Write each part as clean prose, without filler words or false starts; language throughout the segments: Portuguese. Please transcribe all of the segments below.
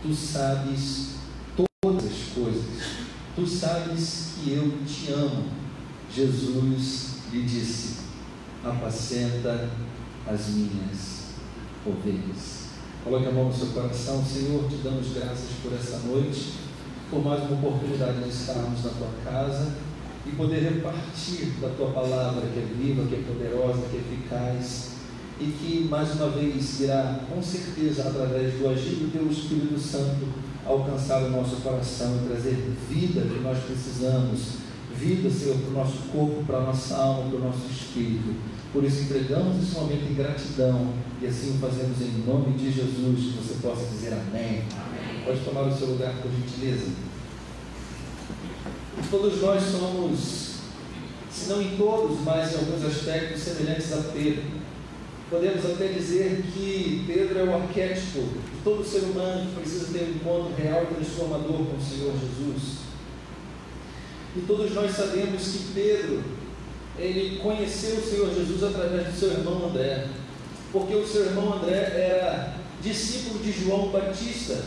Tu sabes todas as coisas, Tu sabes que eu te amo. Jesus lhe disse: apacenta as minhas ovelhas. Coloque a mão no seu coração. Senhor, te damos graças por essa noite, por mais uma oportunidade de estarmos na Tua casa e poder repartir da Tua palavra, que é viva, que é poderosa, que é eficaz, e que mais uma vez irá, com certeza, através do agir do Teu Espírito Santo, alcançar o nosso coração e trazer vida que nós precisamos, vida, Senhor, para o nosso corpo, para a nossa alma, para o nosso espírito. Por isso entregamos esse momento em gratidão e assim o fazemos em nome de Jesus. Que você possa dizer amém. Amém. Pode tomar o seu lugar, por gentileza. Todos nós somos, se não em todos, mas em alguns aspectos semelhantes a Pedro. Podemos até dizer que Pedro é o arquétipo de todo ser humano que precisa ter um encontro real e transformador com o Senhor Jesus. E todos nós sabemos que Pedro, ele conheceu o Senhor Jesus através do seu irmão André, porque o seu irmão André era discípulo de João Batista,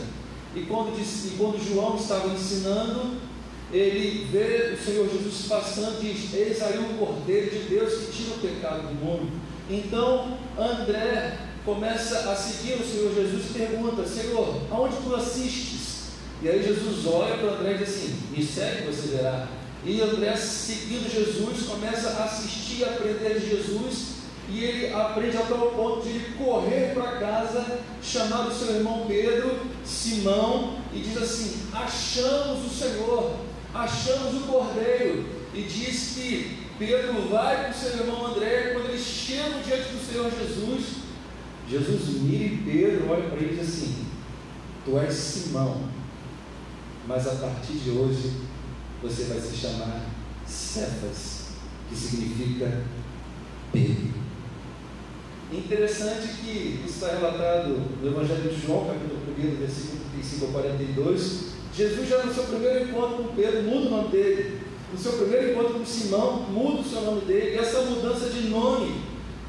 e quando João estava ensinando, ele vê o Senhor Jesus passando e diz: eis aí o Cordeiro de Deus que tira o pecado do mundo. Então André começa a seguir o Senhor Jesus e pergunta: Senhor, aonde tu assistes? E aí Jesus olha para André e diz assim: me segue, você verá. E André, seguindo Jesus, começa a assistir e aprender de Jesus, e ele aprende até o ponto de ele correr para casa, chamar o seu irmão Pedro, Simão, e diz assim: achamos o Senhor, achamos o Cordeiro. E diz que Pedro vai com o seu irmão André. Quando eles chegam diante do Senhor Jesus, Jesus mira em Pedro, olha para ele e diz assim: tu és Simão, mas a partir de hoje você vai se chamar Cefas, que significa Pedro. Interessante que isso está relatado no Evangelho de João, capítulo 1, versículo 35 a 42. Jesus já no seu primeiro encontro com Pedro muda o nome dele. No seu primeiro encontro com Simão, muda o seu nome dele. E essa mudança de nome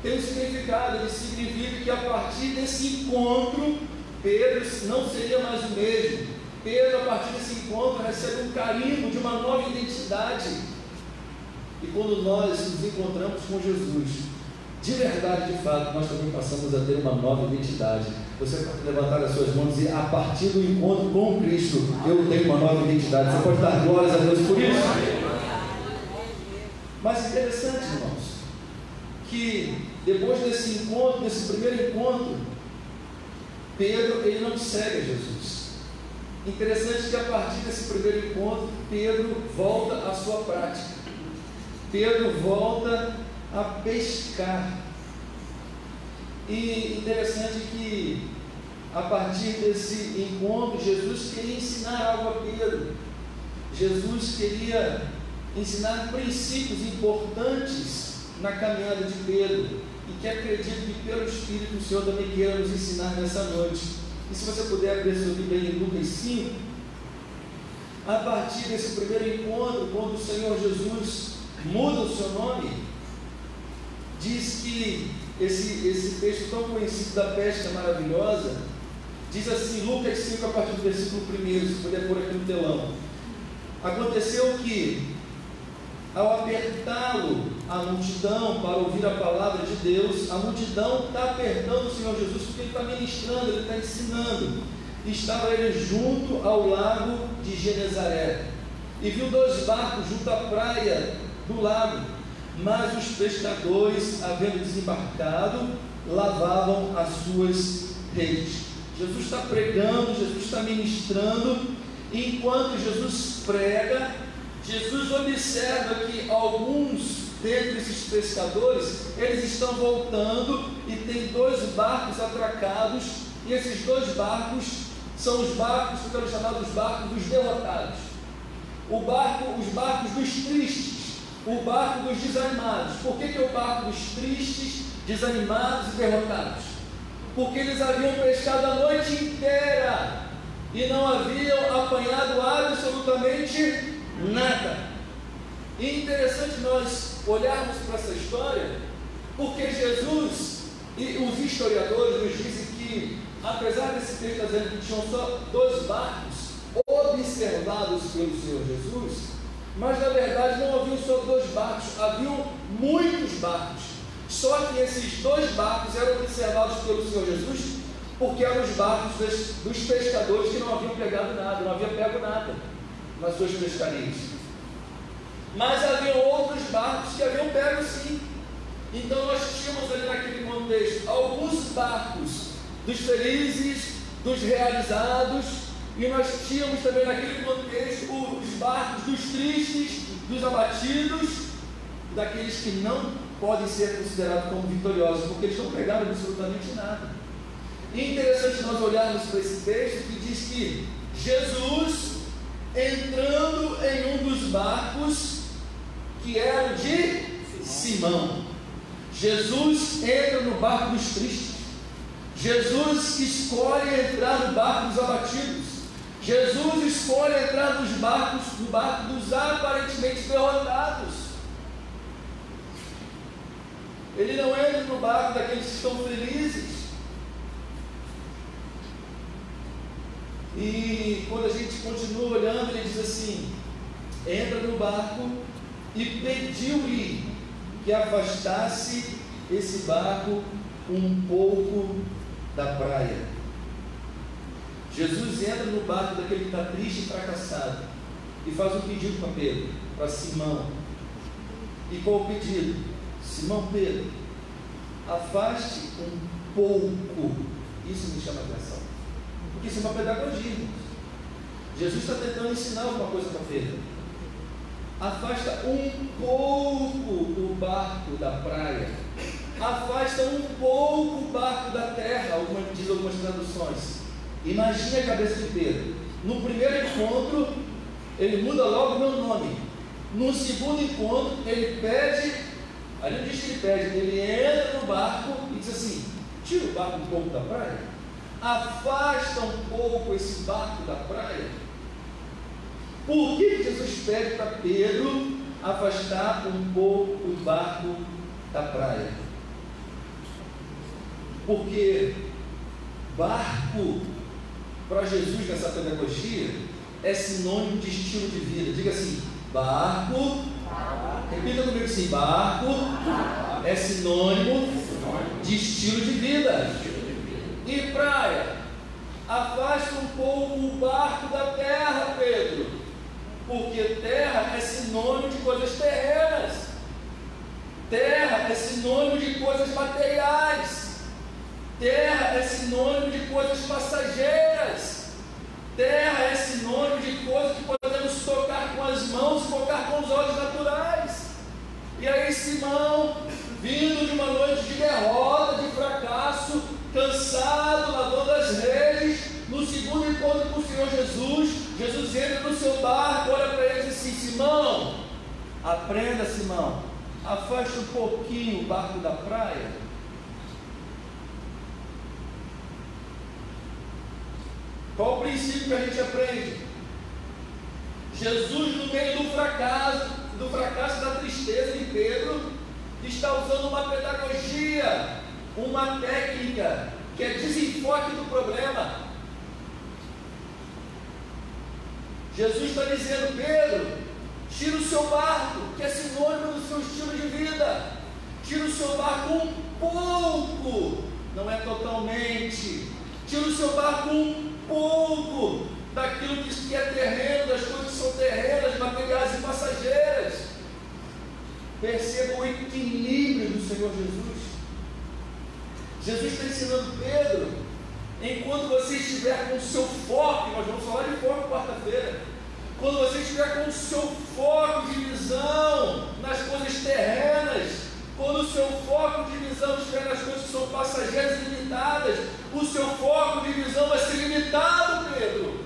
tem um significado. Ele significa que a partir desse encontro, Pedro não seria mais o mesmo. Pedro, a partir desse encontro, recebe um carimbo de uma nova identidade. E quando nós nos encontramos com Jesus, de verdade, de fato, nós também passamos a ter uma nova identidade. Você pode levantar as suas mãos e dizer: a partir do encontro com Cristo, eu tenho uma nova identidade. Você pode dar glórias a Deus por isso? Mas interessante, irmãos, que depois desse encontro, desse primeiro encontro, Pedro, ele não segue a Jesus. Interessante que a partir desse primeiro encontro, Pedro volta à sua prática. Pedro volta a pescar. E interessante que a partir desse encontro, Jesus queria ensinar algo a Pedro. Jesus queria ensinar princípios importantes na caminhada de Pedro, e que acredito que pelo Espírito o Senhor também queira nos ensinar nessa noite. E se você puder abrir sua Bíblia em Lucas 5, a partir desse primeiro encontro, quando o Senhor Jesus muda o seu nome, diz que esse texto tão conhecido da pesca maravilhosa, diz assim, Lucas 5, a partir do versículo 1, se puder pôr aqui no telão. Aconteceu que, ao apertá-lo a multidão para ouvir a palavra de Deus, a multidão está apertando o Senhor Jesus porque ele está ministrando, ele está ensinando. E estava ele junto ao lago de Genezaré, e viu 2 barcos junto à praia do lago, mas os pescadores, havendo desembarcado, lavavam as suas redes. Jesus está pregando, Jesus está ministrando, e enquanto Jesus prega, Jesus observa que alguns dentre esses pescadores, eles estão voltando e tem 2 barcos atracados, e esses 2 barcos são os barcos que foram chamados barcos dos derrotados. Os barcos dos tristes, o barco dos desanimados. Por que é o barco dos tristes, desanimados e derrotados? Porque eles haviam pescado a noite inteira e não haviam apanhado absolutamente nada. E é interessante nós olharmos para essa história, porque Jesus, e os historiadores nos dizem que apesar desse texto estar dizendo que tinham só 2 barcos observados pelo Senhor Jesus, mas na verdade não haviam só 2 barcos, haviam muitos barcos. Só que esses 2 barcos eram observados pelo Senhor Jesus porque eram os barcos dos pescadores que não haviam pegado nada, não haviam pego nada nas suas pescarias. Mas haviam outros barcos que haviam pego sim. Então nós tínhamos ali naquele contexto alguns barcos dos felizes, dos realizados, e nós tínhamos também naquele contexto os barcos dos tristes, dos abatidos, daqueles que não podem ser considerados como vitoriosos, porque eles não pegaram absolutamente nada. E interessante nós olharmos para esse texto que diz que Jesus, entrando em um dos barcos, que era o de Simão, Jesus entra no barco dos tristes, Jesus escolhe entrar no barco dos abatidos, Jesus escolhe entrar no barco dos aparentemente derrotados. Ele não entra no barco daqueles que estão felizes. E quando a gente continua olhando, ele diz assim: entra no barco e pediu-lhe que afastasse esse barco um pouco da praia. Jesus entra no barco daquele que está triste e fracassado e faz um pedido para Pedro, para Simão. E qual o pedido? Simão Pedro, afaste um pouco. Isso me chama a atenção, porque isso é uma pedagogia. Jesus está tentando ensinar alguma coisa para Pedro. Afasta um pouco o barco da praia, afasta um pouco o barco da terra, diz algumas traduções. Imagine a cabeça de Pedro. No primeiro encontro, ele muda logo o meu nome. No segundo encontro, ele pede, ali não diz que ele pede, ele entra no barco e diz assim: tira o barco um pouco da praia, afasta um pouco esse barco da praia. Por que Jesus pede para Pedro afastar um pouco o barco da praia? Porque barco, para Jesus nessa pedagogia, é sinônimo de estilo de vida. Diga assim: barco, repita comigo assim: barco é sinônimo de estilo de vida. E praia, afasta um pouco o barco da terra, Pedro, porque terra é sinônimo de coisas terrenas, terra é sinônimo de coisas materiais, terra é sinônimo de coisas passageiras, terra é sinônimo de coisas que podemos tocar com as mãos e tocar com os olhos naturais. E aí Simão, vindo de uma noite de derrota, de fracasso, cansado, lavando as redes, no segundo encontro com o Senhor Jesus, Jesus entra no seu barco, olha para ele e diz assim: Simão, aprenda, Simão, afaste um pouquinho o barco da praia. Qual o princípio que a gente aprende? Jesus, no meio do fracasso da tristeza de Pedro, está usando uma pedagogia, uma técnica, que é desenfoque do problema. Jesus está dizendo: Pedro, tira o seu barco, que é sinônimo do seu estilo de vida, tira o seu barco um pouco, não é totalmente, tira o seu barco um pouco daquilo que é terreno, das coisas que são terrenas, materiais e passageiras. Perceba o equilíbrio do Senhor Jesus. Jesus está ensinando Pedro: enquanto você estiver com o seu foco, nós vamos falar de foco quarta-feira, quando você estiver com o seu foco de visão nas coisas terrenas, quando o seu foco de visão estiver nas coisas que são passageiras e limitadas, o seu foco de visão vai ser limitado, Pedro.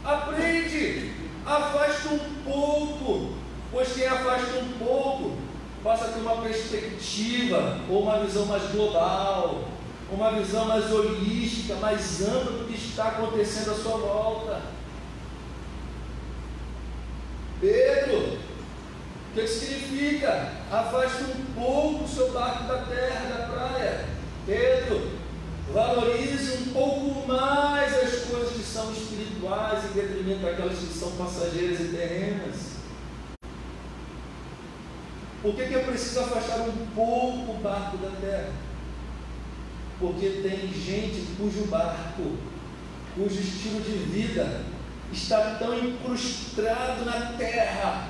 Aprende, afasta um pouco, pois quem afasta um pouco passa a ter uma perspectiva ou uma visão mais global, uma visão mais holística, mais ampla do que está acontecendo à sua volta. Pedro, o que significa? Afaste um pouco o seu barco da terra, da praia. Pedro, Valorize um pouco mais as coisas que são espirituais em detrimento daquelas que são passageiras e terrenas. Por que é preciso afastar um pouco o barco da terra? Porque tem gente cujo barco, cujo estilo de vida está tão incrustado na terra.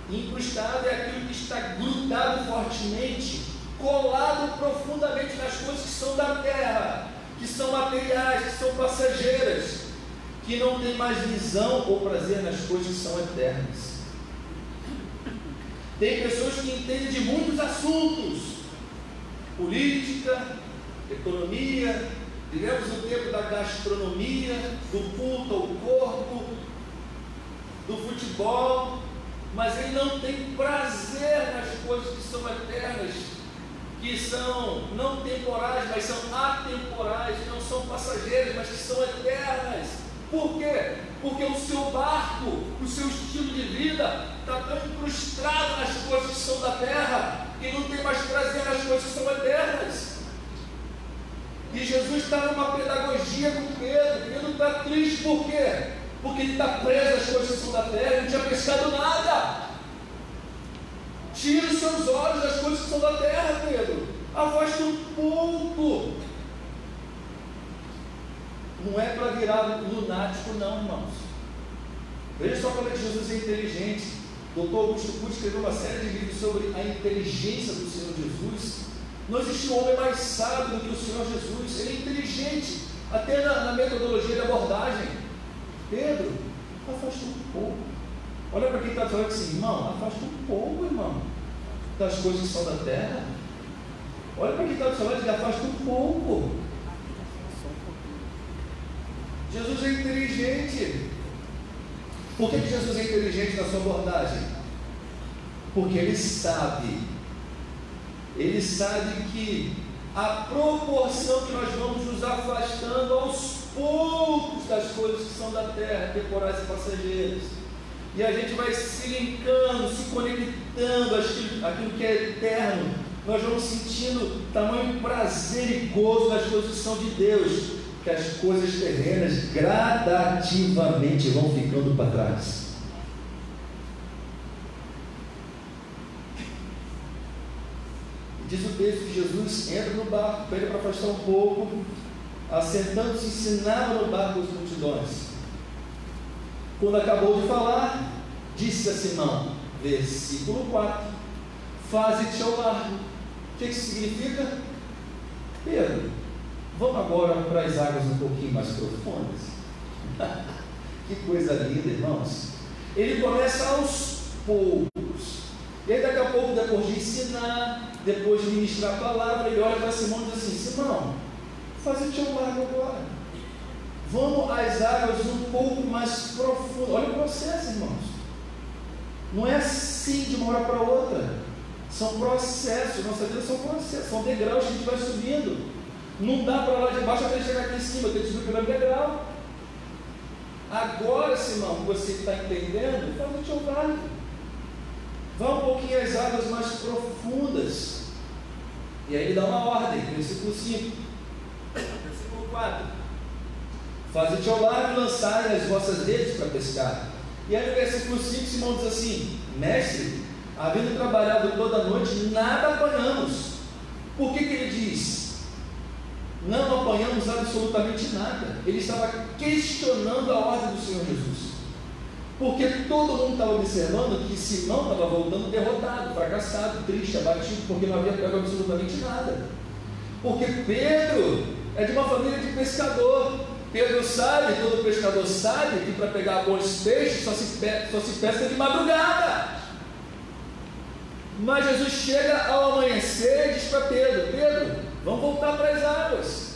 Incrustado é aquilo que está grudado fortemente, colado profundamente nas coisas que são da terra, que são materiais, que são passageiras, que não tem mais visão ou prazer nas coisas que são eternas. Tem pessoas que entendem de muitos assuntos: política, economia, vivemos o tempo da gastronomia, do culto ao corpo, do futebol, mas ele não tem prazer nas coisas que são eternas, que são não temporais, mas são atemporais, que não são passageiras, mas que são eternas. Por quê? Porque o seu barco, o seu estilo de vida está tão incrustado nas coisas que são da terra, que não tem mais prazer nas coisas que são eternas. E Jesus está numa pedagogia com Pedro. Pedro está triste, por quê? Porque ele está preso às coisas que são da terra, ele não tinha pescado nada. Tira os seus olhos das coisas que são da terra, Pedro. Afaste um pouco. Não é para virar lunático, não, irmãos. Veja só como é que Jesus é inteligente. Dr. Augusto Cury escreveu uma série de livros sobre a inteligência do Senhor Jesus. Não existe um homem mais sábio do que o Senhor Jesus. Ele é inteligente, até na metodologia de abordagem. Pedro, afasta um pouco. Olha para quem está falando assim: irmão, afasta um pouco, irmão, das coisas que são da terra. Olha para quem está falando que afasta um pouco. Jesus é inteligente. Por que Jesus é inteligente na sua abordagem? Porque ele sabe que a proporção que nós vamos nos afastando aos poucos das coisas que são da terra, temporais e passageiras, e a gente vai se linkando, se conectando àquilo que é eterno, nós vamos sentindo tamanho prazer e gozo nas coisas que são de Deus, que as coisas terrenas gradativamente vão ficando para trás. Diz o texto que Jesus entra no barco, pede para afastar um pouco, assentando-se, ensinava no barco as multidões. Quando acabou de falar, disse a Simão, versículo 4, faze-te ao largo. O que isso significa? Pedro, vamos agora para as águas um pouquinho mais profundas. Que coisa linda, irmãos. Ele começa aos poucos. E aí daqui a pouco, depois de ensinar, depois de ministrar a palavra, ele olha para Simão e diz assim: Simão, faze-te ao largo agora. Vamos às águas um pouco mais profundas. Olha o processo, irmãos. Não é assim de uma hora para outra. São processos. Nossa vida são processos, são degraus que a gente vai subindo. Não dá para lá de baixo até chegar aqui em cima, tem que subir o primeiro degrau. Agora, Simão, você está entendendo? Faze-te ao largo. Vá um pouquinho às águas mais profundas. E aí ele dá uma ordem, versículo 5. Versículo 4. Faze-te ao largo e lançai as vossas redes para pescar. E aí no versículo 5, Simão diz assim: Mestre, havendo trabalhado toda a noite, nada apanhamos. Por que ele diz? Não apanhamos absolutamente nada. Ele estava questionando a ordem do Senhor Jesus. Porque todo mundo estava observando que Simão estava voltando derrotado, fracassado, triste, abatido, porque não havia pego absolutamente nada. Porque Pedro é de uma família de pescador. Pedro sabe, todo pescador sabe, que para pegar bons peixes só se pesca de madrugada. Mas Jesus chega ao amanhecer e diz para Pedro: Pedro, vamos voltar para as águas,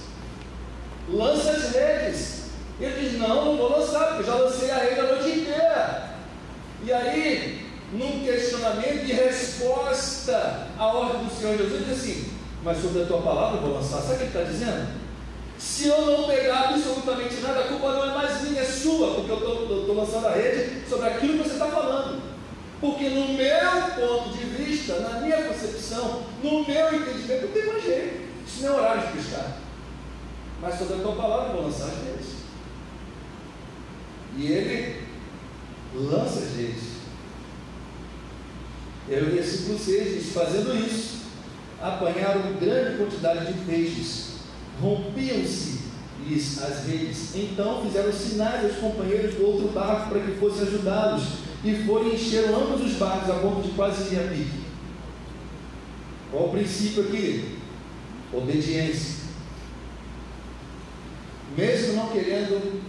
lança as redes. Ele diz: não vou lançar, porque eu já lancei a rede a noite inteira. E aí, num questionamento e resposta à ordem do Senhor Jesus, ele diz assim: mas sobre a tua palavra eu vou lançar. Sabe o que ele está dizendo? Se eu não pegar absolutamente nada, a culpa não é mais minha, é sua, porque eu estou lançando a rede sobre aquilo que você está falando. Porque no meu ponto de vista, na minha concepção, no meu entendimento, não tem mais jeito. Isso não é horário de pescar. mas sobre a tua palavra eu vou lançar as redes. E ele lança as redes. E aí o versículo 6 diz: fazendo isso, apanharam grande quantidade de peixes, rompiam-se-lhes as redes. Então fizeram sinais aos companheiros do outro barco para que fossem ajudá-los, e foram e encheram ambos os barcos a ponto de quase ir a pique. Qual o princípio aqui? Obediência. Mesmo não querendo,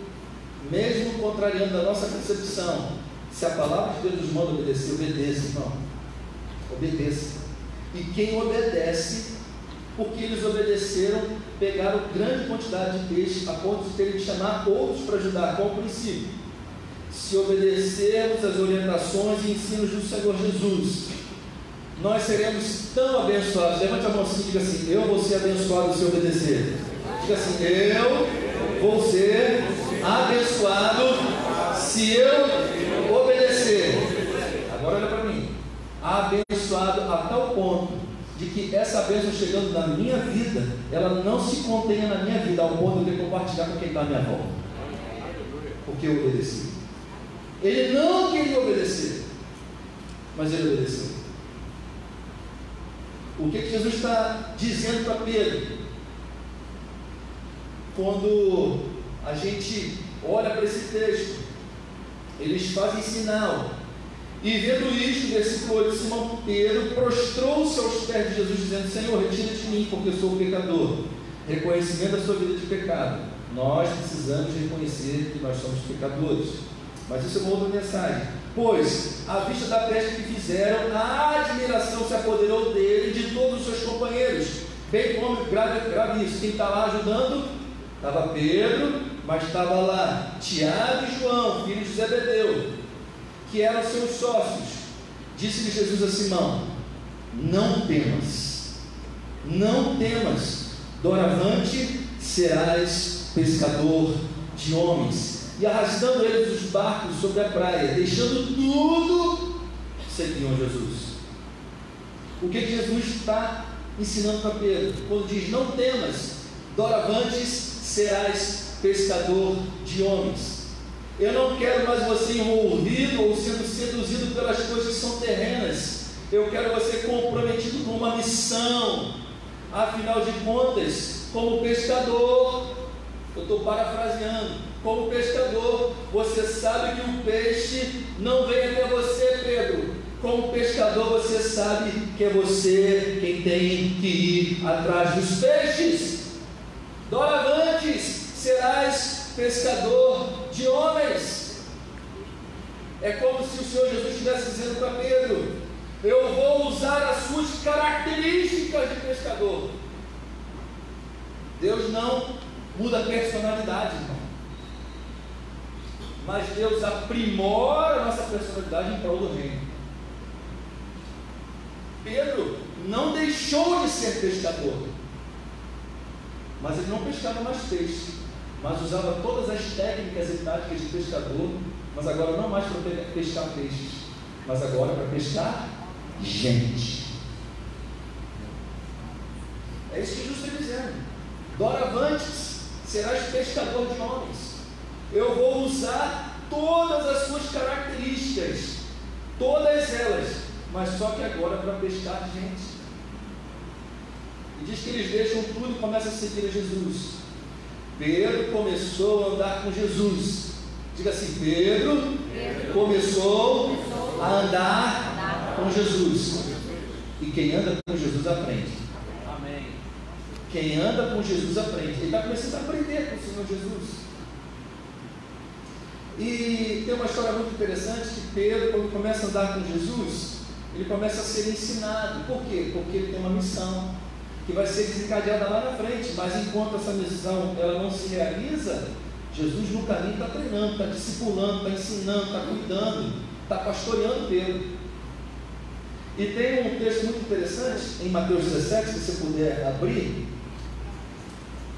mesmo contrariando a nossa concepção, se a palavra de Deus nos manda obedecer, obedeça, irmão. Obedeça. E quem obedece, porque eles obedeceram, pegaram grande quantidade de peixe, a ponto de terem que chamar outros para ajudar. Qual o princípio? Se obedecermos às orientações e ensinos do Senhor Jesus, nós seremos tão abençoados. Levante a mão assim e diga assim: eu vou ser abençoado se obedecer. Diga assim: eu vou ser abençoado se eu obedecer. Agora olha para mim. Abençoado a tal ponto de que essa bênção chegando na minha vida, ela não se contenha na minha vida, ao ponto de eu compartilhar com quem está à minha volta. Porque eu obedeci. Ele não queria obedecer, mas ele obedeceu. O que Jesus está dizendo para Pedro? Quando a gente olha para esse texto, eles fazem sinal, e vendo isto, versículo 8, Simão Pedro prostrou-se aos pés de Jesus, dizendo: Senhor, retira de mim, porque eu sou pecador. Reconhecimento da sua vida de pecado. Nós precisamos reconhecer que nós somos pecadores, mas isso é uma outra mensagem. Pois, à vista da peste que fizeram, a admiração se apoderou dele e de todos os seus companheiros. Bem como, grave isso, quem está lá ajudando? Estava Pedro, mas estava lá Tiago e João, filhos de Zebedeu, que eram seus sócios. Disse-lhe Jesus a Simão: não temas, não temas, doravante serás pescador de homens. E arrastando eles os barcos sobre a praia, deixando tudo, seguiam Jesus. O que Jesus está ensinando para Pedro? Quando diz: não temas, doravante serás pescador de homens. Eu não quero mais você envolvido ou sendo seduzido pelas coisas que são terrenas. Eu quero você comprometido com uma missão. Afinal de contas, como pescador, eu estou parafraseando, como pescador, você sabe que o peixe não vem até você, Pedro. Como pescador, você sabe que é você quem tem que ir atrás dos peixes. Doravante serás pescador de homens. É como se o Senhor Jesus estivesse dizendo para Pedro: eu vou usar as suas características de pescador. Deus não muda a personalidade, irmão, mas Deus aprimora a nossa personalidade em prol do reino. Pedro não deixou de ser pescador, mas ele não pescava mais peixe, mas usava todas as técnicas e táticas de pescador, mas agora não mais para pescar peixes, mas agora para pescar gente. É isso que Jesus está dizendo: doravante serás pescador de homens. Eu vou usar todas as suas características, todas elas, mas só que agora para pescar gente. E diz que eles deixam tudo e começam a seguir a Jesus. Pedro começou a andar com Jesus. Diga assim: Pedro começou a andar com Jesus. E quem anda com Jesus aprende. Amém. Quem anda com Jesus aprende. Ele está começando a aprender com o Senhor Jesus. E tem uma história muito interessante que Pedro, quando começa a andar com Jesus, ele começa a ser ensinado. Por quê? Porque ele tem uma missão que vai ser desencadeada lá na frente, mas enquanto essa missão ela não se realiza, Jesus no caminho está treinando, está discipulando, está ensinando, está cuidando, está pastoreando Pedro. E tem um texto muito interessante em Mateus 17, se você puder abrir.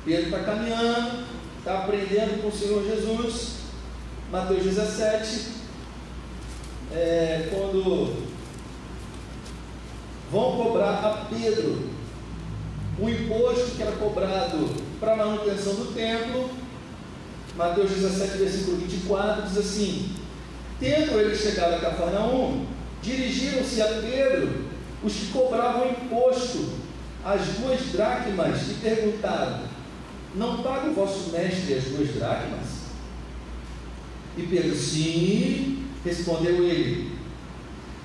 Pedro está caminhando, está aprendendo com o Senhor Jesus. Mateus 17, quando vão cobrar a Pedro o imposto que era cobrado para a manutenção do templo. Mateus 17, versículo 24, diz assim: tendo ele chegado a Cafarnaum, dirigiram-se a Pedro os que cobravam imposto, as 2 dracmas, e perguntaram: não paga o vosso mestre as 2 dracmas? E Pedro: sim, respondeu ele.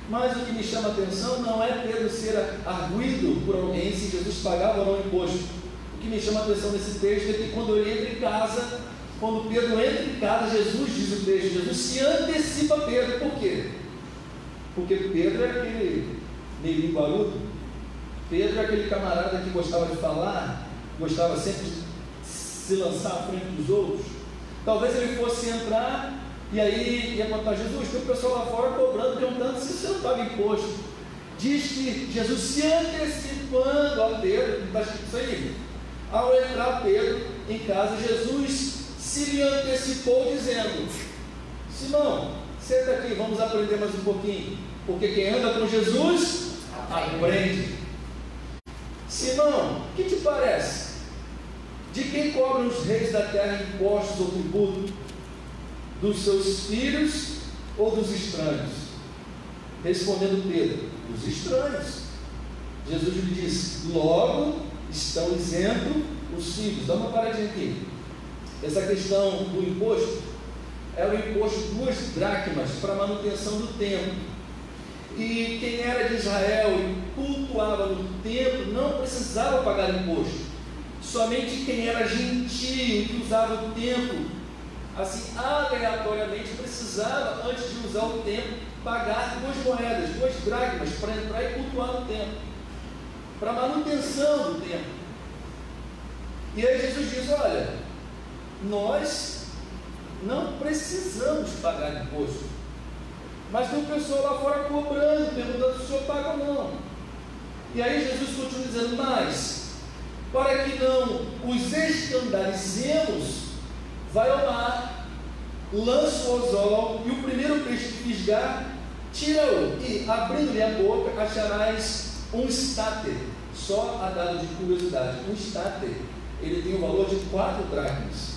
Mas o que me chama a atenção não é Pedro ser arguido por alguém se Jesus pagava ou não imposto. O que me chama a atenção nesse texto é que quando ele entra em casa, quando Pedro entra em casa, Jesus, diz o texto, Jesus se antecipa a Pedro. Por quê? Porque Pedro é aquele meio linguarudo. Pedro é aquele camarada que gostava de falar, gostava sempre de se lançar à frente dos outros. Talvez ele fosse entrar e aí ia contar: Jesus, tem o pessoal lá fora cobrando, perguntando se você não paga imposto. Diz que Jesus se antecipando a Pedro, está escrito isso aí. Ao entrar Pedro em casa, Jesus se lhe antecipou dizendo: Simão, senta aqui, vamos aprender mais um pouquinho, porque quem anda com Jesus aprende. Simão, o que te parece? De quem cobram os reis da terra impostos ou tributo? Dos seus filhos ou dos estranhos? Respondendo Pedro: dos estranhos. Jesus lhe disse: logo estão isentos os filhos. Dá uma paradinha aqui. Essa questão do imposto era o imposto de 2 dracmas para a manutenção do templo. E quem era de Israel e cultuava no templo não precisava pagar imposto. Somente quem era gentio, que usava o templo assim aleatoriamente, precisava, antes de usar o templo, pagar 2 moedas, 2 dracmas, para entrar e cultuar no templo, para manutenção do templo. E aí Jesus diz: olha, nós não precisamos pagar imposto, mas tem um pessoal lá fora cobrando, perguntando se o senhor paga ou não. E aí Jesus continua dizendo: mas para que não os escandalicemos, vai ao mar, lança o anzol, e o primeiro peixe que fisgar, tira-o, e abrindo-lhe a boca, acharás um estáter. Só a dado de curiosidade, um estáter, ele tem o valor de 4 dracmas.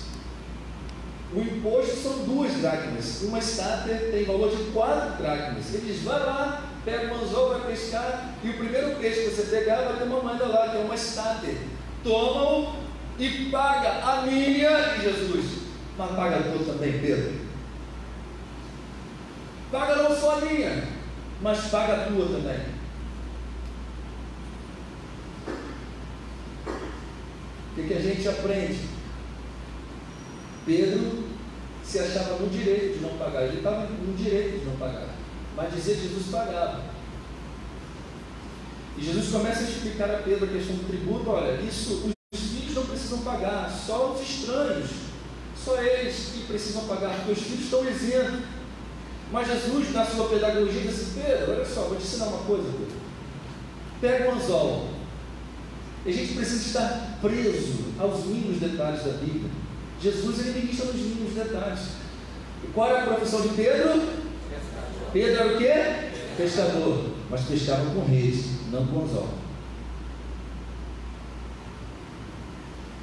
O imposto são 2 dracmas, uma estáter tem valor de 4 dracmas. Ele diz: vai lá, pega o anzol, vai pescar, e o primeiro peixe que você pegar vai ter uma moeda lá, que é uma estáter. Toma-o e paga a minha. E Jesus: mas paga a tua também, Pedro. Paga não só a minha, mas paga a tua também. O que a gente aprende? Pedro se achava no direito de não pagar. Ele estava no direito de não pagar, mas dizia que Jesus pagava. E Jesus começa a explicar a Pedro a questão do tributo. Olha, isso os filhos não precisam pagar, só os estranhos, só eles que precisam pagar, porque os filhos estão isentos. Mas Jesus, na sua pedagogia, disse: Pedro, olha só, vou te ensinar uma coisa, Pedro. Pega o anzol. E a gente precisa estar preso aos mínimos detalhes da Bíblia. Jesus, ele ministra nos mínimos detalhes. E qual era a profissão de Pedro? Pedro era o quê? Pescador, mas pescava com rede, não com anzol.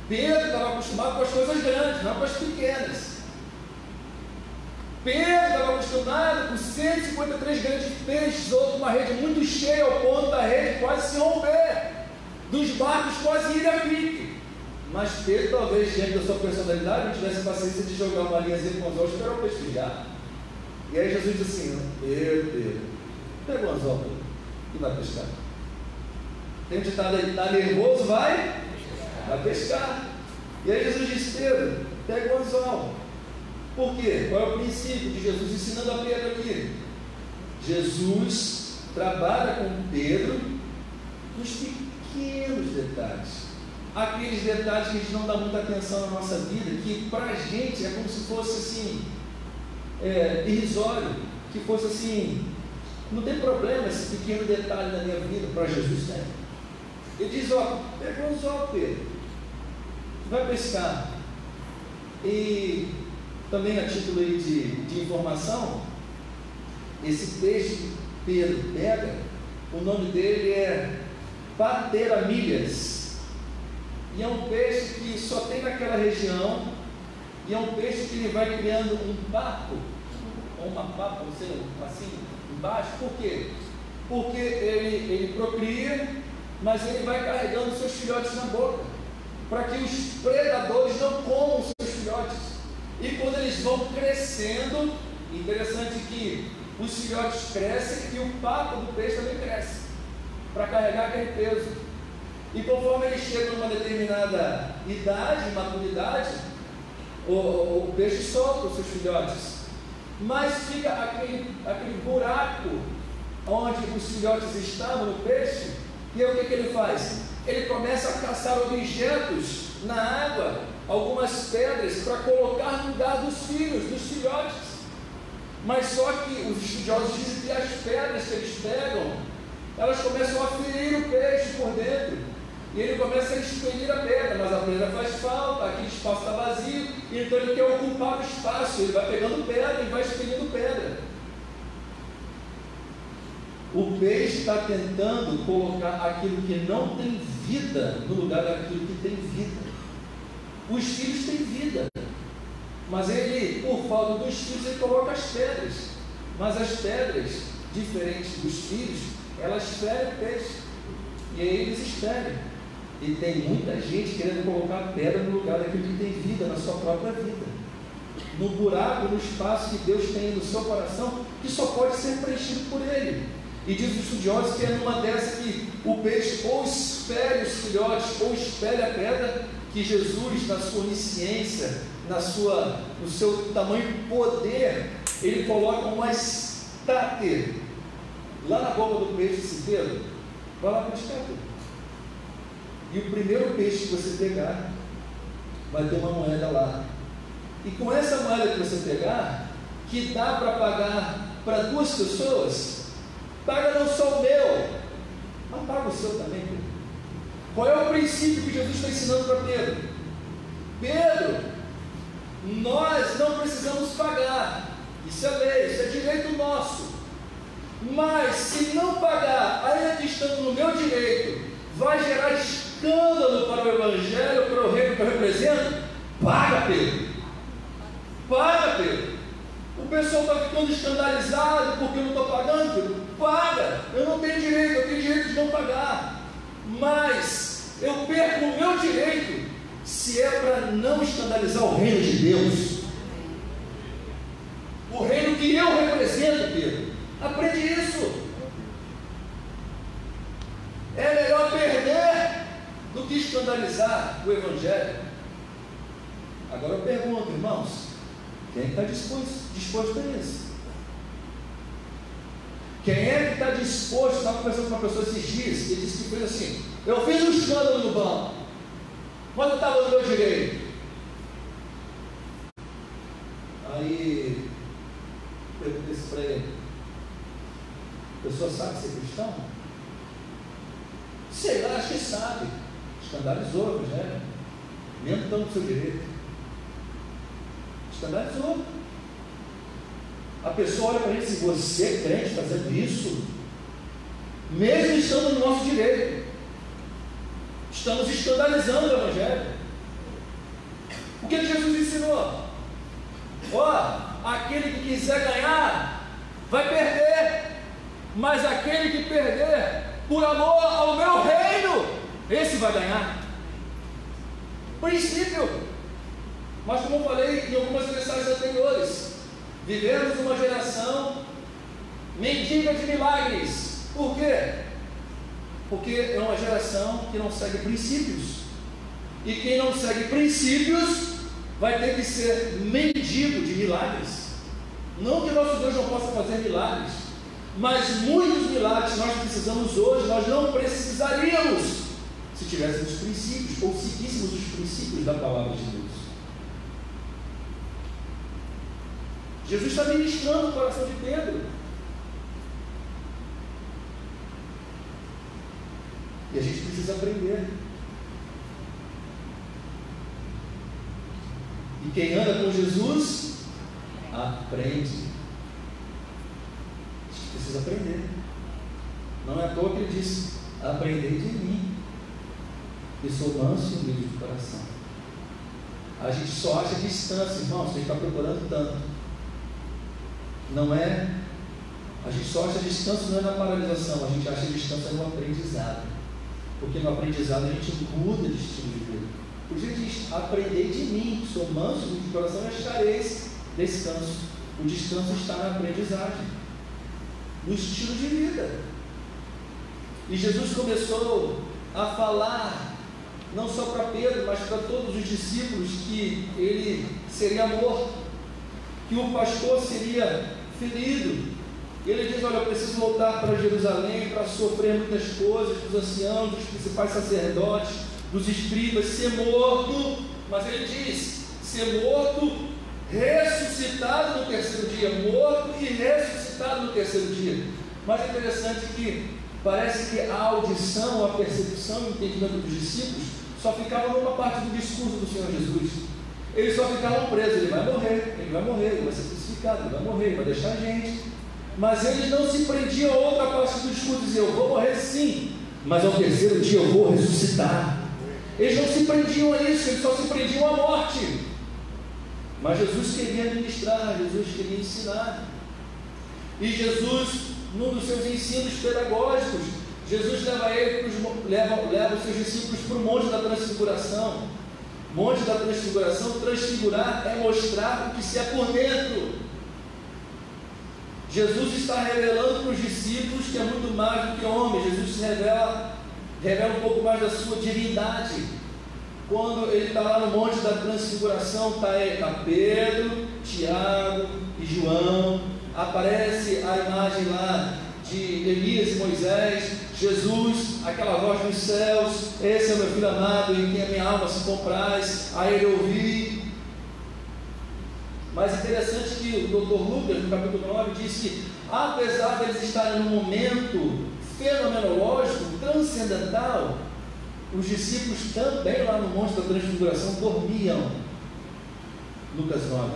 Pedro estava acostumado com as coisas grandes, não com as pequenas. Pedro estava acostumado com 153 grandes peixes, ou com uma rede muito cheia, ao ponto da rede quase se romper, dos barcos quase irem a pique. Mas Pedro, talvez, diante da sua personalidade, não tivesse paciência de jogar uma linhazinha com o anzol e esperar o peixe virar. E aí Jesus diz assim: Pedro, pega o anzol e vai pescar. Tem um ditado aí: está nervoso, vai pescar. E aí Jesus diz: Pedro, pega o anzol. Por quê? Qual é o princípio de Jesus ensinando a Pedro aqui? Jesus trabalha com Pedro nos pequenos detalhes, aqueles detalhes que a gente não dá muita atenção na nossa vida, que para a gente é como se fosse assim, irrisório, que fosse assim, não tem problema esse pequeno detalhe na minha vida. Para Jesus tem. Ele diz: ó, pega o anzol, Pedro, vai pescar. E também a título aí de informação, esse peixe que Pedro pega, o nome dele é Pateramilhas. e é um peixe que só tem naquela região, e é um peixe que ele vai criando um papo, ou uma papa, não sei, assim, embaixo. Por quê? Porque ele procria, mas ele vai carregando seus filhotes na boca, para que os predadores não comam os seus filhotes. E quando eles vão crescendo, interessante que os filhotes crescem e o papo do peixe também cresce, para carregar aquele peso. E conforme eles chegam numa determinada idade, maturidade, o peixe solta os seus filhotes. Mas fica aquele buraco onde os filhotes estavam no peixe, e aí o que ele faz? Ele começa a caçar objetos na água, algumas pedras, para colocar no lugar dos filhos, dos filhotes. Mas só que os estudiosos dizem que as pedras que eles pegam, elas começam a ferir o peixe por dentro, e ele começa a expelir a pedra, mas a pedra faz falta, aquele espaço está vazio, então ele quer ocupar o espaço, ele vai pegando pedra e vai expelindo pedra. O peixe está tentando colocar aquilo que não tem vida no lugar daquilo que tem vida. Os filhos têm vida, mas ele, por falta dos filhos, ele coloca as pedras. Mas as pedras, diferentes dos filhos, elas ferem o peixe, e aí eles esperem. E tem muita gente querendo colocar pedra no lugar daquilo que tem vida, na sua própria vida, no buraco, no espaço que Deus tem no seu coração, que só pode ser preenchido por Ele. E diz os estudiosos que é numa dessa que o peixe ou espere os filhotes, ou espere a pedra, que Jesus, na sua onisciência, no seu tamanho poder, ele coloca um estáter lá na boca do peixe, esse dedo, vai lá para o estáter. E o primeiro peixe que você pegar, vai ter uma moeda lá. E com essa moeda que você pegar, que dá para pagar para 2 pessoas, paga não só o meu, mas paga o seu também, Pedro. Qual é o princípio que Jesus está ensinando para Pedro? Pedro, nós não precisamos pagar, isso é lei, isso é direito nosso. Mas se não pagar, ainda que estando no meu direito, vai gerar escândalo para o Evangelho, para o reino que eu represento. Paga, Pedro. Paga, Pedro. O pessoal está ficando escandalizado porque eu não estou pagando, Pedro. Paga. Eu não tenho direito, eu tenho direito de não pagar. Mas eu perco o meu direito se é para não escandalizar o reino de Deus. O reino que eu represento, Pedro. Aprende isso. É melhor perder do que escandalizar o Evangelho. Agora eu pergunto, irmãos, quem está disposto a isso? Quem é que está disposto? Estava conversando com uma pessoa esses dias, e ele disse que fez assim: eu fiz um escândalo no banco, mas eu estava no meu direito. Aí perguntei isso para ele: a pessoa sabe ser cristão? Sei lá, acho que sabe. Escandalizou o Evangelho, mesmo estando no seu direito. Escandalizou. A pessoa olha para a gente e diz: você é crente fazendo isso? Mesmo estando no nosso direito, estamos escandalizando o Evangelho. O que Jesus ensinou? Aquele que quiser ganhar vai perder, mas aquele que perder por amor ao meu reino, esse vai ganhar. Princípio. Mas como eu falei em algumas mensagens anteriores, vivemos uma geração mendiga de milagres. Por quê? Porque é uma geração que não segue princípios, e quem não segue princípios vai ter que ser mendigo de milagres. Não que nosso Deus não possa fazer milagres, mas muitos milagres nós precisamos hoje, nós não precisaríamos se tivéssemos princípios, ou seguíssemos os princípios da palavra de Deus. Jesus está ministrando o coração de Pedro, e a gente precisa aprender. E quem anda com Jesus aprende. A gente precisa aprender. Não é à toa que ele disse: aprendei de mim. e sou manso e humilde de coração. A gente só acha distância, irmão, você está procurando tanto. Não é, a gente só acha distância não é na paralisação, a gente acha distância no aprendizado. Porque no aprendizado a gente muda de estilo de vida. Por isso a gente aprender de mim, sou manso e humilde de coração, e achareis descanso. O descanso está na aprendizagem, no estilo de vida. E Jesus começou a falar, não só para Pedro, mas para todos os discípulos, que ele seria morto, que o pastor seria ferido. E ele diz: olha, eu preciso voltar para Jerusalém para sofrer muitas coisas, dos anciãos, dos principais sacerdotes, dos escribas, ser morto. Mas ele diz: ser morto, ressuscitado no terceiro dia, morto e ressuscitado no terceiro dia. Mas é interessante que parece que a audição, a percepção e o entendimento dos discípulos só ficavam numa parte do discurso do Senhor Jesus. Eles só ficavam presos: ele vai morrer, ele vai ser crucificado, ele vai morrer, ele vai deixar a gente. Mas eles não se prendiam a outra parte do discurso, diziam: eu vou morrer sim, mas ao terceiro dia eu vou ressuscitar. Eles não se prendiam a isso, eles só se prendiam à morte. Mas Jesus queria ministrar, Jesus queria ensinar. E Jesus, num dos seus ensinos pedagógicos, Jesus leva os seus discípulos para o Monte da Transfiguração. Monte da Transfiguração, transfigurar é mostrar o que se é por dentro. Jesus está revelando para os discípulos que é muito mais do que homem. Jesus se revela um pouco mais da sua divindade. Quando ele está lá no Monte da Transfiguração, está Pedro, Tiago e João. Aparece a imagem lá de Elias e Moisés, Jesus, aquela voz dos céus: esse é o meu filho amado, em quem a minha alma se compraz, a ele ouvi. Mas interessante que o Dr. Lucas, no capítulo 9, diz que, apesar de eles estarem num momento fenomenológico, transcendental, os discípulos também lá no Monte da Transfiguração dormiam. Lucas 9.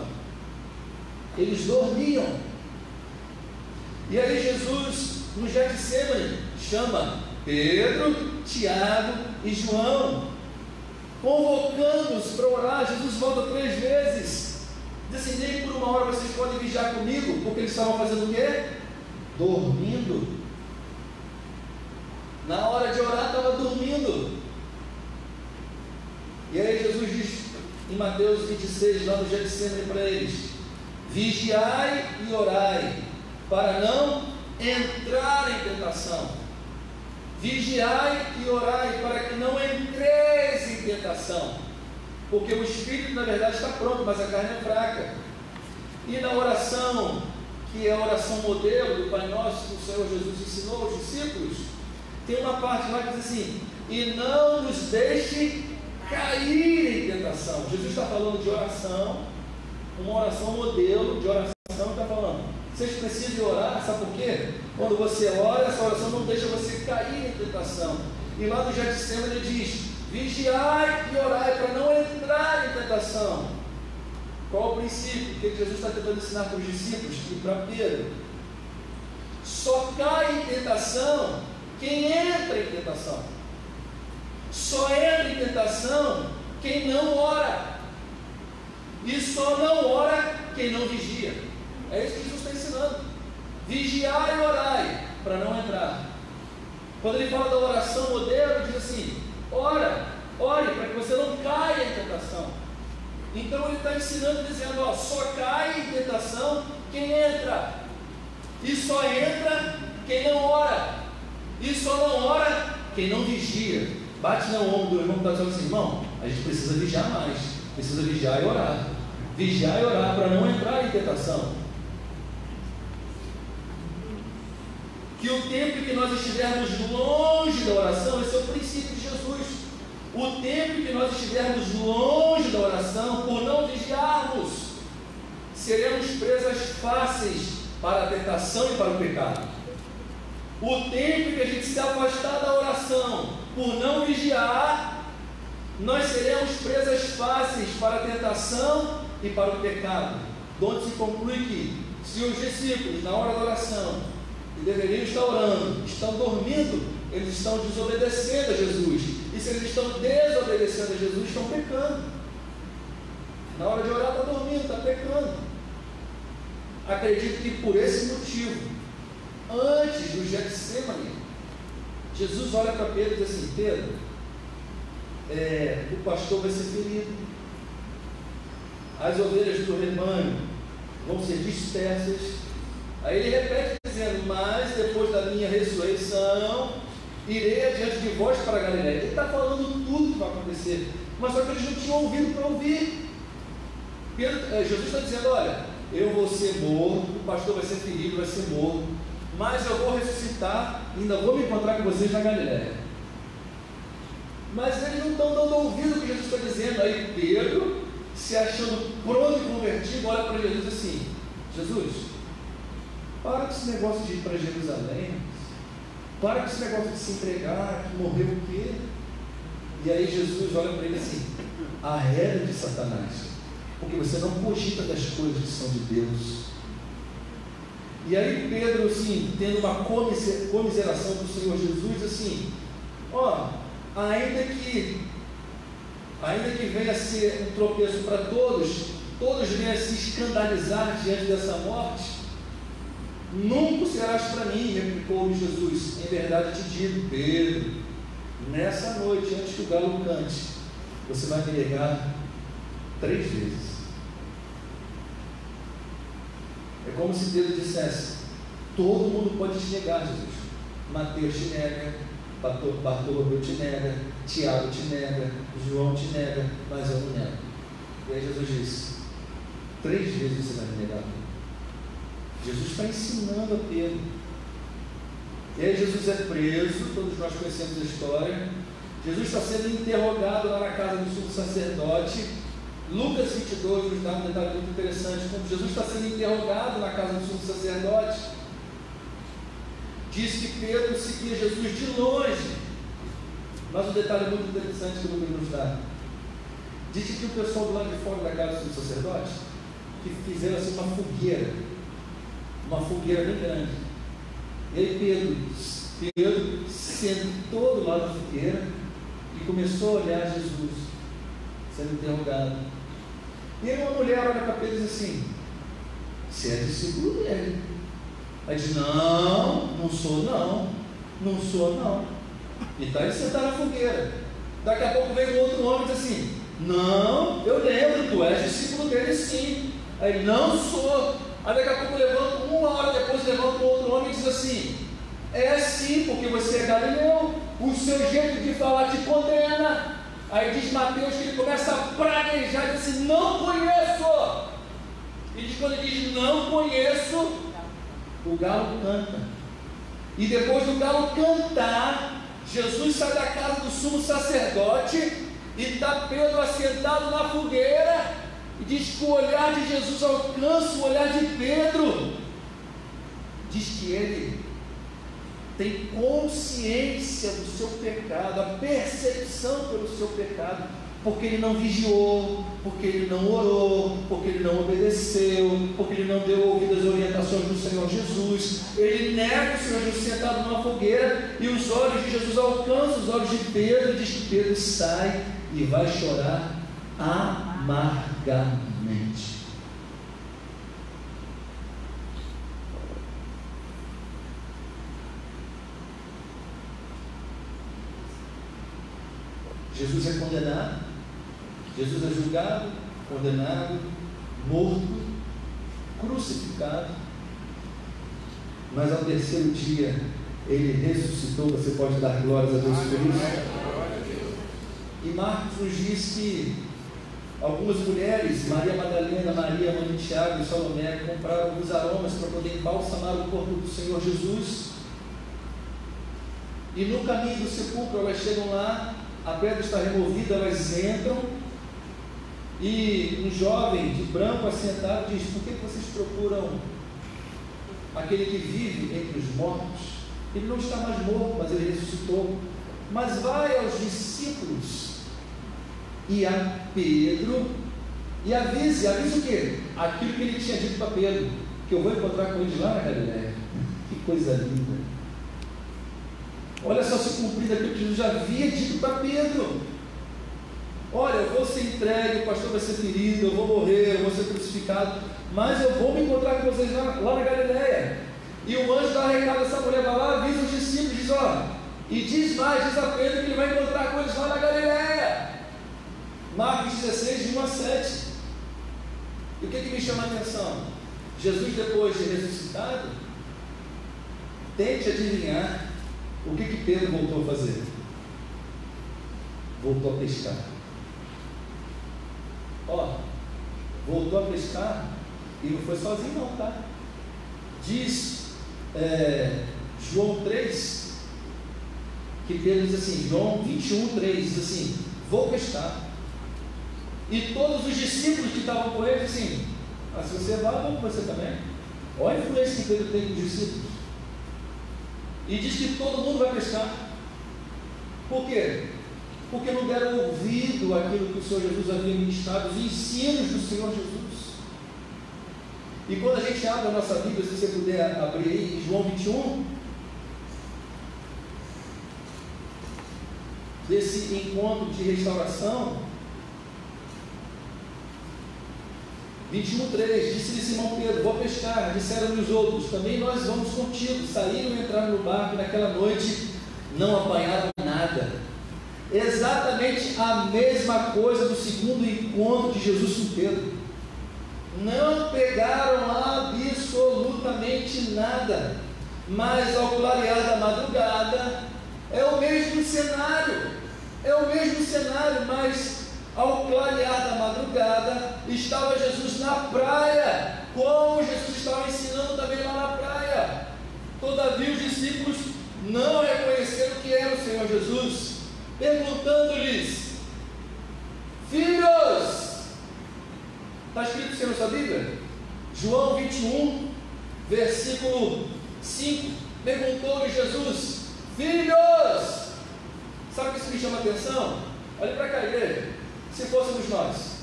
Eles dormiam. E aí Jesus, no Getsemane, chama Pedro, Tiago e João, convocando-os para orar. Jesus volta 3 vezes. Diz assim: nem por uma hora vocês podem vigiar comigo, porque eles estavam fazendo o quê? Dormindo. Na hora de orar estava dormindo. E aí Jesus diz em Mateus 26, lá no Getsemane, para eles: vigiai e orai, para não entrar em tentação. Vigiai e orai, para que não entreis em tentação. Porque o espírito, na verdade, está pronto, mas a carne é fraca. E na oração, que é a oração modelo do Pai Nosso, que o Senhor Jesus ensinou aos discípulos, tem uma parte lá que diz assim: e não nos deixe cair em tentação. Jesus está falando de oração, uma oração modelo de oração, e está falando: vocês precisam orar, sabe por quê? Quando você ora, essa oração não deixa você cair em tentação. E lá no Getsemane ele diz: vigiai e orai, para não entrar em tentação. Qual o princípio que Jesus está tentando ensinar para os discípulos e para Pedro? Só cai em tentação quem entra em tentação. Só entra em tentação quem não ora. E só não ora quem não vigia. É isso que Jesus está ensinando. Vigiai e orai, para não entrar. Quando ele fala da oração modelo, ele diz assim: ore para que você não caia em tentação. Então ele está ensinando, dizendo: ó, só cai em tentação quem entra, e só entra quem não ora, e só não ora quem não vigia. Bate no ombro do irmão que está dizendo assim: irmão, a gente precisa vigiar mais, precisa vigiar e orar. Vigiar e orar para não entrar em tentação. Que o tempo que nós estivermos longe da oração, esse é o princípio de Jesus. O tempo que nós estivermos longe da oração, por não vigiarmos, seremos presas fáceis para a tentação e para o pecado. O tempo que a gente se afastar da oração, por não vigiar, nós seremos presas fáceis para a tentação e para o pecado. De onde se conclui que, se os discípulos, na hora da oração, que deveriam estar orando, estão dormindo, eles estão desobedecendo a Jesus. E se eles estão desobedecendo a Jesus, estão pecando. Na hora de orar está dormindo, está pecando. Acredito que por esse motivo, antes do Getsemane, Jesus olha para Pedro e diz assim: Pedro, o pastor vai ser ferido, as ovelhas do rebanho vão ser dispersas. Aí ele repete dizendo: mas depois da minha ressurreição, irei adiante de vós para a Galileia. Ele está falando tudo que vai acontecer, mas só que eles não tinham ouvido para ouvir. Jesus está dizendo: olha, eu vou ser morto, o pastor vai ser ferido, vai ser morto, mas eu vou ressuscitar e ainda vou me encontrar com vocês na Galileia. Mas eles não estão dando ouvido ao que Jesus está dizendo. Aí Pedro, se achando pronto e convertido, olha para Jesus assim: Jesus, para com esse negócio de ir para Jerusalém, para com esse negócio de se entregar, que morreu o quê? E aí Jesus olha para ele assim: arreda de Satanás, porque você não cogita das coisas que são de Deus. E aí Pedro, assim, tendo uma comiseração do Senhor Jesus, assim: ó, ainda que venha a ser um tropeço para todos venham a se escandalizar diante dessa morte, nunca serás para mim, replicou-lhe Jesus. Em verdade te digo, Pedro, nessa noite, antes que o galo cante, você vai me negar 3 vezes. É como se Pedro dissesse: todo mundo pode te negar, Jesus. Mateus te nega, Bartolomeu te nega, Tiago te nega, João te nega, mas eu não nego. E aí Jesus disse: 3 vezes você vai me negar. Jesus está ensinando a Pedro. E aí Jesus é preso, todos nós conhecemos a história. Jesus está sendo interrogado lá na casa do sumo sacerdote. Lucas 22 nos dá um detalhe muito interessante: quando Jesus está sendo interrogado na casa do sumo sacerdote, diz que Pedro seguia Jesus de longe. Mas um detalhe muito interessante que o Lucas nos dá: diz que o pessoal do lado de fora da casa do sumo sacerdote, que fizeram assim uma fogueira bem grande. E aí Pedro sentou do lado da fogueira e começou a olhar Jesus sendo interrogado. E aí uma mulher olha para Pedro e diz assim: você é discípulo dele? Aí diz: não sou não. E está aí sentado na fogueira. Daqui a pouco vem um outro homem e diz assim: não, eu lembro, tu és discípulo dele sim. Aí: não sou. Aí daqui a pouco levanta, 1 hora depois levanta um outro homem e diz assim: é sim, porque você é galileu, o seu jeito de falar te condena. Aí diz Mateus que ele começa a praguejar e diz assim: não conheço. E diz, quando ele diz não conheço, o galo canta. E depois do galo cantar, Jesus sai da casa do sumo sacerdote e está Pedro assentado na fogueira. E diz que o olhar de Jesus alcança o olhar de Pedro. Diz que ele tem consciência do seu pecado, a percepção pelo seu pecado, porque ele não vigiou, porque ele não orou, porque ele não obedeceu, porque ele não deu ouvido às orientações do Senhor Jesus. Ele nega o Senhor Jesus sentado numa fogueira, e os olhos de Jesus alcançam os olhos de Pedro, e diz que Pedro sai e vai chorar amargamente. Jesus é condenado, Jesus é julgado, condenado, morto, crucificado, mas ao terceiro dia ele ressuscitou. Você pode dar glórias a Deus por isso? E Marcos nos diz que algumas mulheres, Maria Madalena, Maria, mãe de Tiago e Salomé, compraram alguns aromas para poder embalsamar o corpo do Senhor Jesus. E no caminho do sepulcro elas chegam lá, a pedra está removida, elas entram, e um jovem de branco assentado diz: por que vocês procuram aquele que vive entre os mortos? Ele não está mais morto, mas ele ressuscitou. Mas vai aos discípulos e a Pedro e avisa o quê? Aquilo que ele tinha dito para Pedro, que eu vou encontrar com ele lá na Galileia. Que coisa linda! Olha só se cumprindo aquilo que Jesus já havia dito para Pedro. Olha, eu vou ser entregue, o pastor vai ser ferido, eu vou morrer, eu vou ser crucificado, mas eu vou me encontrar com vocês lá na Galileia. E o anjo dá recado a essa mulher, vai lá, avisa os discípulos, diz, e diz a Pedro que ele vai encontrar com eles lá na Galileia. Marcos 16, de 1 a 7. E o que me chama a atenção? Jesus, depois de ressuscitado, tente adivinhar o que Pedro voltou a fazer. Voltou a pescar. Voltou a pescar e não foi sozinho não, tá? Diz João 3, que Pedro diz assim, João 21, 3, diz assim, vou pescar. E todos os discípulos que estavam com ele, assim, se você vai, vamos com você também. Olha a influência que Pedro tem com os discípulos. E diz que todo mundo vai pescar. Por quê? Porque não deram ouvido àquilo que o Senhor Jesus havia ministrado, os ensinos do Senhor Jesus. E quando a gente abre a nossa Bíblia, se você puder abrir aí, João 21, desse encontro de restauração, 21:3, disse-lhe Simão Pedro, vou pescar. Disseram-lhe os outros, também nós vamos contigo. Saíram e entraram no barco, e naquela noite não apanharam nada. Exatamente a mesma coisa do segundo encontro de Jesus com Pedro. Não pegaram absolutamente nada, mas ao clarear da madrugada, é o mesmo cenário, mas ao clarear da madrugada, estava Jesus na praia, como Jesus estava ensinando também lá na praia. Todavia os discípulos não reconheceram que era o Senhor Jesus, perguntando-lhes, filhos, está escrito isso na sua Bíblia? João 21, versículo 5, perguntou-lhe Jesus, filhos, sabe o que isso me chama a atenção? Olha para cá, igreja. Se fôssemos nós,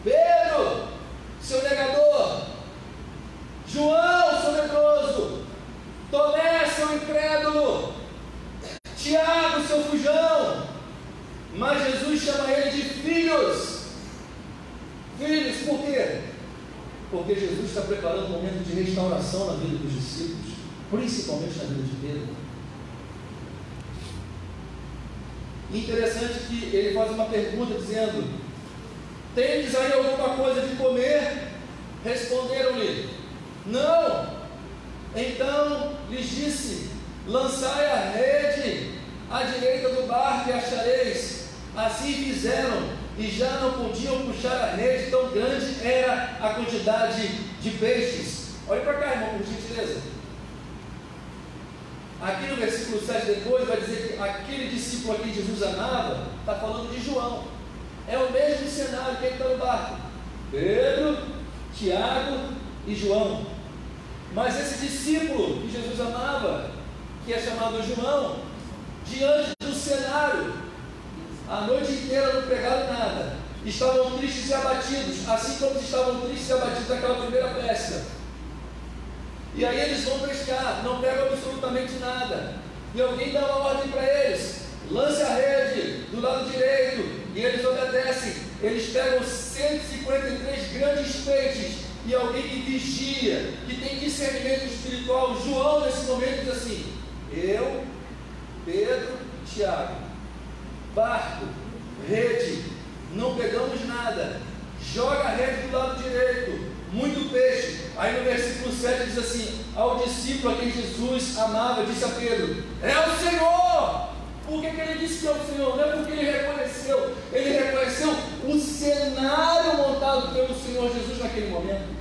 Pedro, seu negador, João, seu leproso, Tomé, seu incrédulo, Tiago, seu fujão, mas Jesus chama ele de filhos. Filhos, por quê? Porque Jesus está preparando um momento de restauração na vida dos discípulos, principalmente na vida de Pedro. Interessante que ele faz uma pergunta dizendo, tendes aí alguma coisa de comer? Responderam-lhe, não. Então lhes disse, lançai a rede à direita do barco e achareis. Assim fizeram, e já não podiam puxar a rede, tão grande era a quantidade de peixes. Olha para cá, irmão, por gentileza. Aqui no versículo 7 depois vai dizer que aquele discípulo a quem Jesus amava, está falando de João. É o mesmo cenário, quem está no barco? Pedro, Tiago e João. Mas esse discípulo que Jesus amava, que é chamado João, diante do cenário, a noite inteira não pegaram nada, estavam tristes e abatidos, assim como estavam tristes e abatidos naquela primeira pesca. E aí eles vão pescar, não pegam absolutamente nada. E alguém dá uma ordem para eles, lance a rede do lado direito, e eles obedecem. Eles pegam 153 grandes peixes, e alguém que vigia, que tem discernimento espiritual, João nesse momento diz assim, eu, Pedro, Tiago, barco, rede, não pegamos nada, joga a rede do lado direito, muito peixe. Aí no versículo 7 diz assim, ao discípulo a quem Jesus amava, disse a Pedro, é o Senhor. Por que ele disse que é o Senhor? Não é porque ele reconheceu o cenário montado pelo Senhor Jesus naquele momento.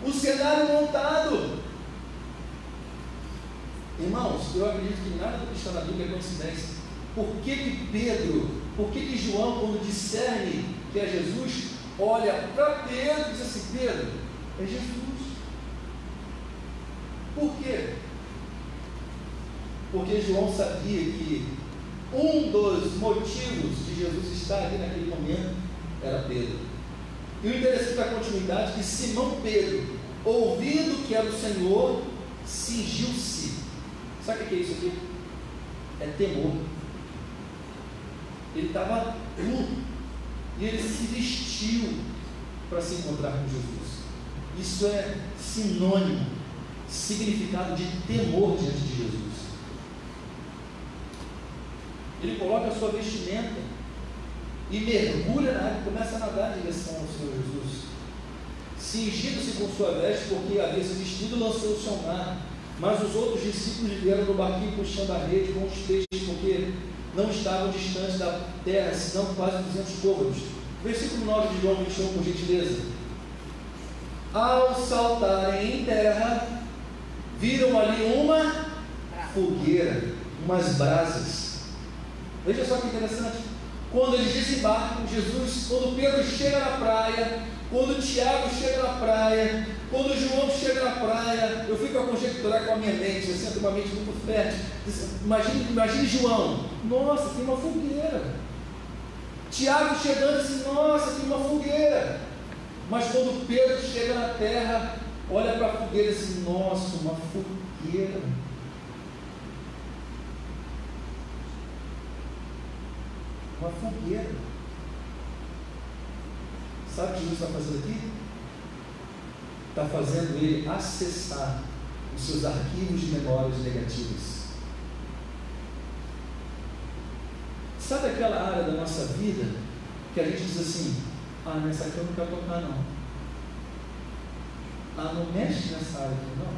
O cenário montado. Irmãos, eu acredito que nada do que está na Bíblia é coincidência. Por que Pedro, por que João, quando discerne que é Jesus, olha para Pedro e diz assim, Pedro, é Jesus. Por quê? Porque João sabia que um dos motivos de Jesus estar aqui naquele momento era Pedro. E o interessante da continuidade é que Simão Pedro, ouvindo que era o Senhor, cingiu-se. Sabe o que é isso aqui? É temor. Ele estava nu e ele se vestiu para se encontrar com Jesus. Isso é sinônimo, significado de temor diante de Jesus. Ele coloca a sua vestimenta e mergulha na água e começa a nadar em direção ao Senhor Jesus. Cingindo-se com sua veste, porque havia se vestido, lançou-se ao mar. Mas os outros discípulos vieram no barquinho puxando a rede com os peixes, porque não estavam distantes da terra, senão quase 200 côvados. Versículo 9 de João 21, por gentileza. Ao saltarem em terra, viram ali uma fogueira, umas brasas. Veja só que interessante. Quando eles desembarcam, Jesus, quando Pedro chega na praia, quando Tiago chega na praia, quando João chega na praia, eu fico a conjecturar com a minha mente, eu sinto uma mente muito fértil. Imagine João, nossa, tem uma fogueira. Tiago chegando assim, nossa, tem uma fogueira. Mas quando Pedro chega na terra, olha para a fogueira e diz, nossa, uma fogueira. Uma fogueira. Sabe o que Jesus está fazendo aqui? Está fazendo ele acessar os seus arquivos de memórias negativas. Sabe aquela área da nossa vida que a gente diz assim, nessa aqui eu não quero tocar não. Não mexe nessa área aqui não.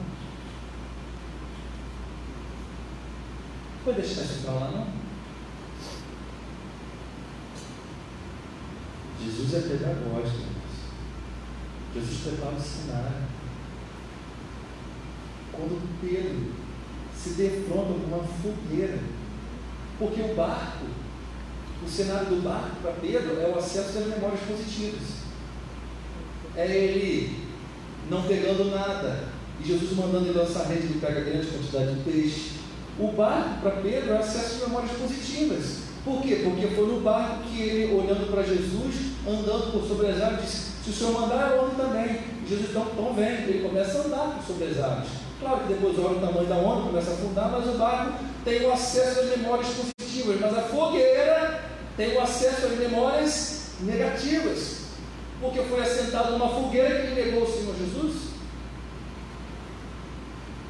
Pode deixar isso para lá não. Jesus é pedagógico, Jesus prepara o cenário. Quando Pedro se defronta com uma fogueira, porque o barco, o cenário do barco para Pedro é o acesso das memórias positivas, é ele não pegando nada, e Jesus mandando ele lançar a rede, ele pega grande quantidade de peixe. O barco para Pedro é o acesso de memórias positivas. Por quê? Porque foi no barco que ele, olhando para Jesus, andando por sobre as águas, disse, se o Senhor mandar, eu ando também. E Jesus, então vem, ele começa a andar por sobre as águas. Claro que depois olha o tamanho da onda, começa a afundar, mas o barco tem o acesso às memórias positivas, mas a fogueira tem o acesso às memórias negativas, porque foi assentado numa fogueira que ele negou o Senhor Jesus.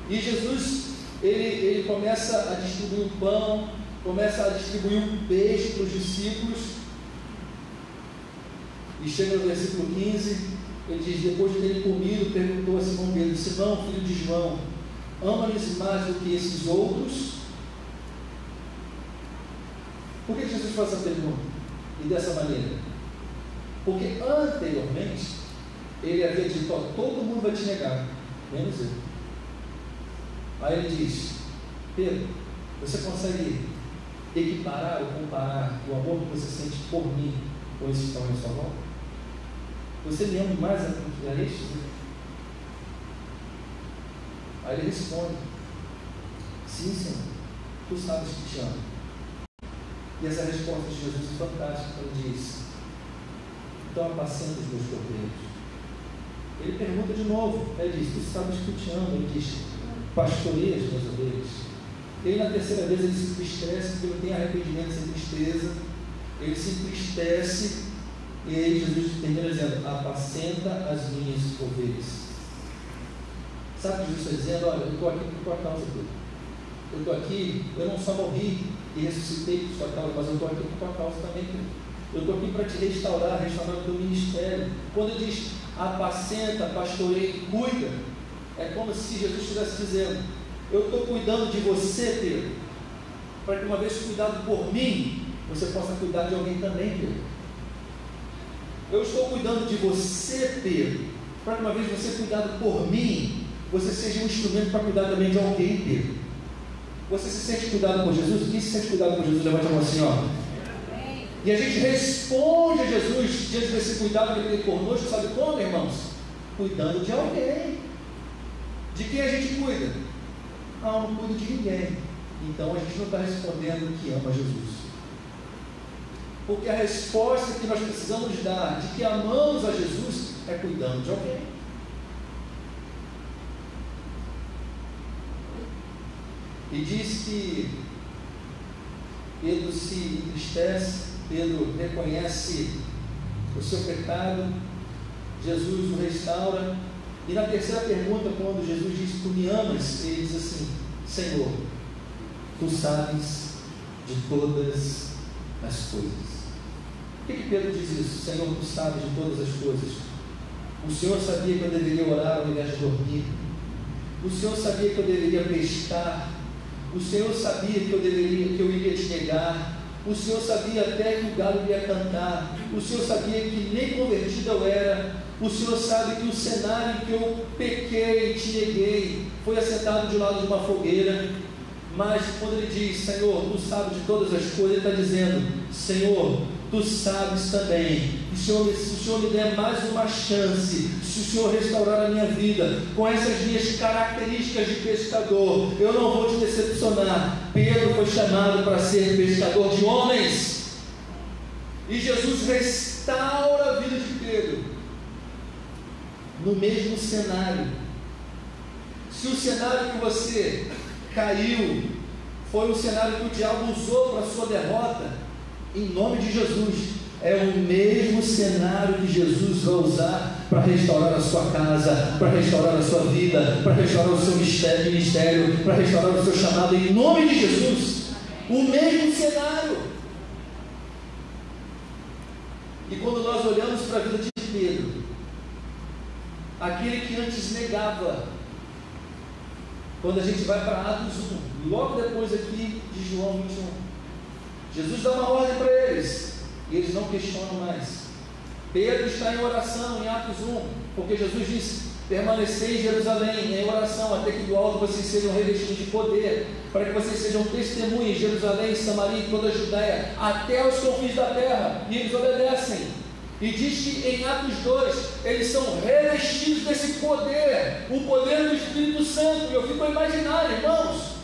E Jesus, ele começa a distribuir o pão, começa a distribuir um peixe para os discípulos, e chega no versículo 15, ele diz, depois de terem comido, perguntou a Simão Pedro, Simão, filho de João, ama-lhes mais do que esses outros? Por que Jesus faz essa pergunta? E dessa maneira? Porque anteriormente, ele havia dito, todo mundo vai te negar, menos eu. Aí ele diz, Pedro, você consegue equiparar ou comparar o amor que você sente por mim com esses que estão em sua volta? Você me ama mais do que a estes? Aí ele responde, sim, Senhor, tu sabes que te amo. E essa resposta de Jesus é fantástica. Ele diz, então apacenta os meus cordeiros. Ele pergunta de novo, ele diz, tu sabes que eu te amo. Ele diz, pastoreia as minhas ovelhas. Ele na terceira vez ele se entristece, porque ele tem arrependimento sem tristeza, ele se entristece, e aí Jesus termina dizendo, apacenta as minhas ovelhas. Sabe o que Jesus está dizendo? Olha, eu estou aqui por tua causa, Pedro. Eu estou aqui, eu não só morri e ressuscitei por tua causa, mas eu estou aqui por tua causa também, Pedro. Eu estou aqui para te restaurar o teu ministério. Quando ele diz apacenta, pastoreia e cuida, é como se Jesus estivesse dizendo, eu estou cuidando de você, Pedro, para que uma vez cuidado por mim, você possa cuidar de alguém também, Pedro. Eu estou cuidando de você, Pedro, para que uma vez você cuidado por mim, você seja um instrumento para cuidar também de alguém, Pedro. Você se sente cuidado por Jesus? Quem se sente cuidado por Jesus? Levante a mão assim, ó. E a gente responde a Jesus diante desse cuidado que ele tem conosco, sabe como, irmãos? Cuidando de alguém. De quem a gente cuida? Eu não cuido de ninguém. Então a gente não está respondendo que ama Jesus. Porque a resposta que nós precisamos dar de que amamos a Jesus é cuidando de alguém. E diz que Pedro se entristece, Pedro reconhece o seu pecado, Jesus o restaura. E na terceira pergunta, quando Jesus diz: tu me amas? Ele diz assim: Senhor, tu sabes de todas as coisas. Por que Pedro diz isso? Senhor, tu sabes de todas as coisas. O Senhor sabia que eu deveria orar ao invés de dormir. O Senhor sabia que eu deveria pescar. O Senhor sabia que eu iria te negar. O Senhor sabia até que o galo ia cantar. O Senhor sabia que nem convertido eu era. O Senhor sabe que o cenário em que eu pequei e te neguei foi assentado de lado de uma fogueira. Mas quando ele diz: Senhor, tu sabes de todas as coisas, ele está dizendo: Senhor, tu sabes também. Se o Senhor me der mais uma chance, se o Senhor restaurar a minha vida com essas minhas características de pescador, eu não vou te decepcionar. Pedro foi chamado para ser pescador de homens, e Jesus restaura a vida de Pedro no mesmo cenário. Se o cenário que você caiu foi um cenário que o diabo usou para a sua derrota, em nome de Jesus, é o mesmo cenário que Jesus vai usar para restaurar a sua casa, para restaurar a sua vida, para restaurar o seu ministério, para restaurar o seu chamado, em nome de Jesus. O mesmo cenário. E quando nós olhamos para a vida de Pedro, aquele que antes negava, quando a gente vai para Atos 1, logo depois aqui de João 21, Jesus dá uma ordem para eles, e eles não questionam mais. Pedro está em oração em Atos 1, porque Jesus disse: permanecei em Jerusalém, em oração, até que do alto vocês sejam revestidos de poder, para que vocês sejam testemunhas em Jerusalém, Samaria e toda a Judéia, até os confins da terra. E eles obedecem. E diz que em Atos 2, eles são revestidos desse poder, o poder do Espírito Santo. E eu fico a imaginar, irmãos,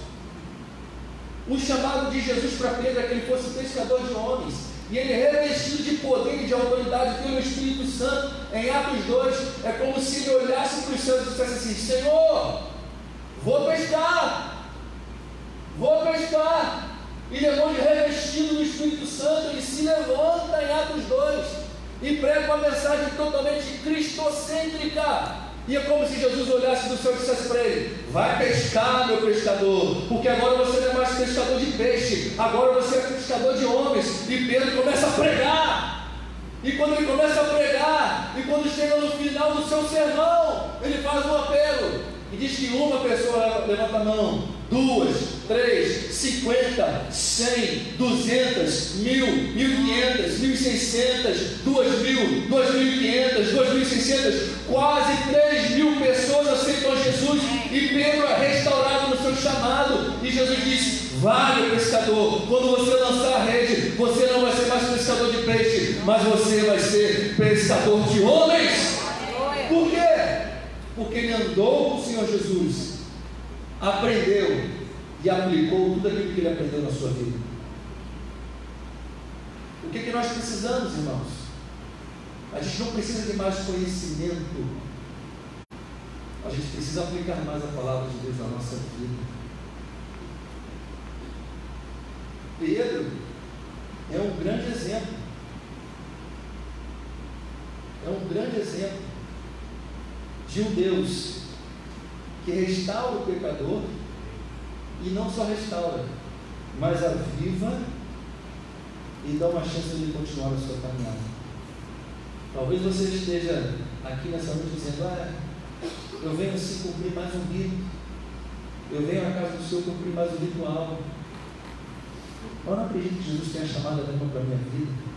o chamado de Jesus para Pedro é que ele fosse pescador de homens, e ele revestido de poder e de autoridade pelo Espírito Santo. Em Atos 2, é como se ele olhasse para os céus e dissesse assim: Senhor, vou pescar. E depois de revestido do Espírito Santo, ele se levanta em Atos 2 e prega uma mensagem totalmente cristocêntrica. E é como se Jesus olhasse do céu e dissesse para ele: vai pescar, meu pescador, porque agora você não é mais pescador de peixe, agora você é pescador de homens. E Pedro começa a pregar. E quando ele começa a pregar, e quando chega no final do seu sermão, ele faz um apelo e diz que uma pessoa levanta a mão, 2, 3, 50, 100, 200, 1000, 1500, 1600, 2000, 2500, 2600, quase 3000 pessoas aceitam Jesus, e Pedro é restaurado no seu chamado. E Jesus disse: vai, meu pescador, quando você lançar a rede, você não vai ser mais pescador de peixe, mas você vai ser pescador de homens. Por quê? Porque ele andou com o Senhor Jesus, aprendeu e aplicou tudo aquilo que ele aprendeu na sua vida. O que nós precisamos, irmãos? A gente não precisa de mais conhecimento, a gente precisa aplicar mais a palavra de Deus na nossa vida. Pedro é um grande exemplo. É um grande exemplo de um Deus que restaura o pecador, e não só restaura, mas aviva e dá uma chance de ele continuar a sua caminhada. Talvez você esteja aqui nessa noite dizendo: eu venho assim cumprir mais um rito, eu venho à casa do Senhor cumprir mais um ritual. Eu não acredito que Jesus tenha chamado a para a minha vida.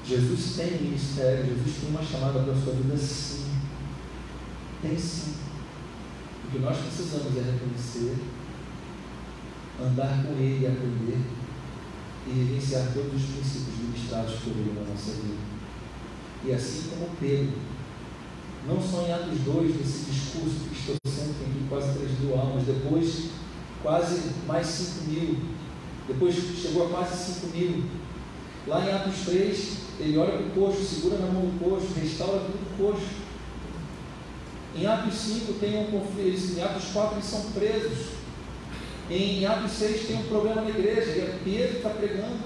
Jesus tem um ministério, Jesus tem uma chamada para a sua vida, sim. Tem sim. O que nós precisamos é reconhecer, andar com Ele, aprender e vivenciar todos os princípios ministrados por Ele na nossa vida. E assim como Pedro, não só em Atos 2, nesse discurso cristocêntrico em que quase 3.000 almas, depois quase mais 5.000, depois chegou a quase 5.000. Lá em Atos 3, ele olha para o coxo, segura na mão do coxo, restaura tudo do coxo. Em Atos 5 tem um conflito, em Atos 4 eles são presos, Em Atos 6 tem um problema na igreja, e é Pedro que está pregando.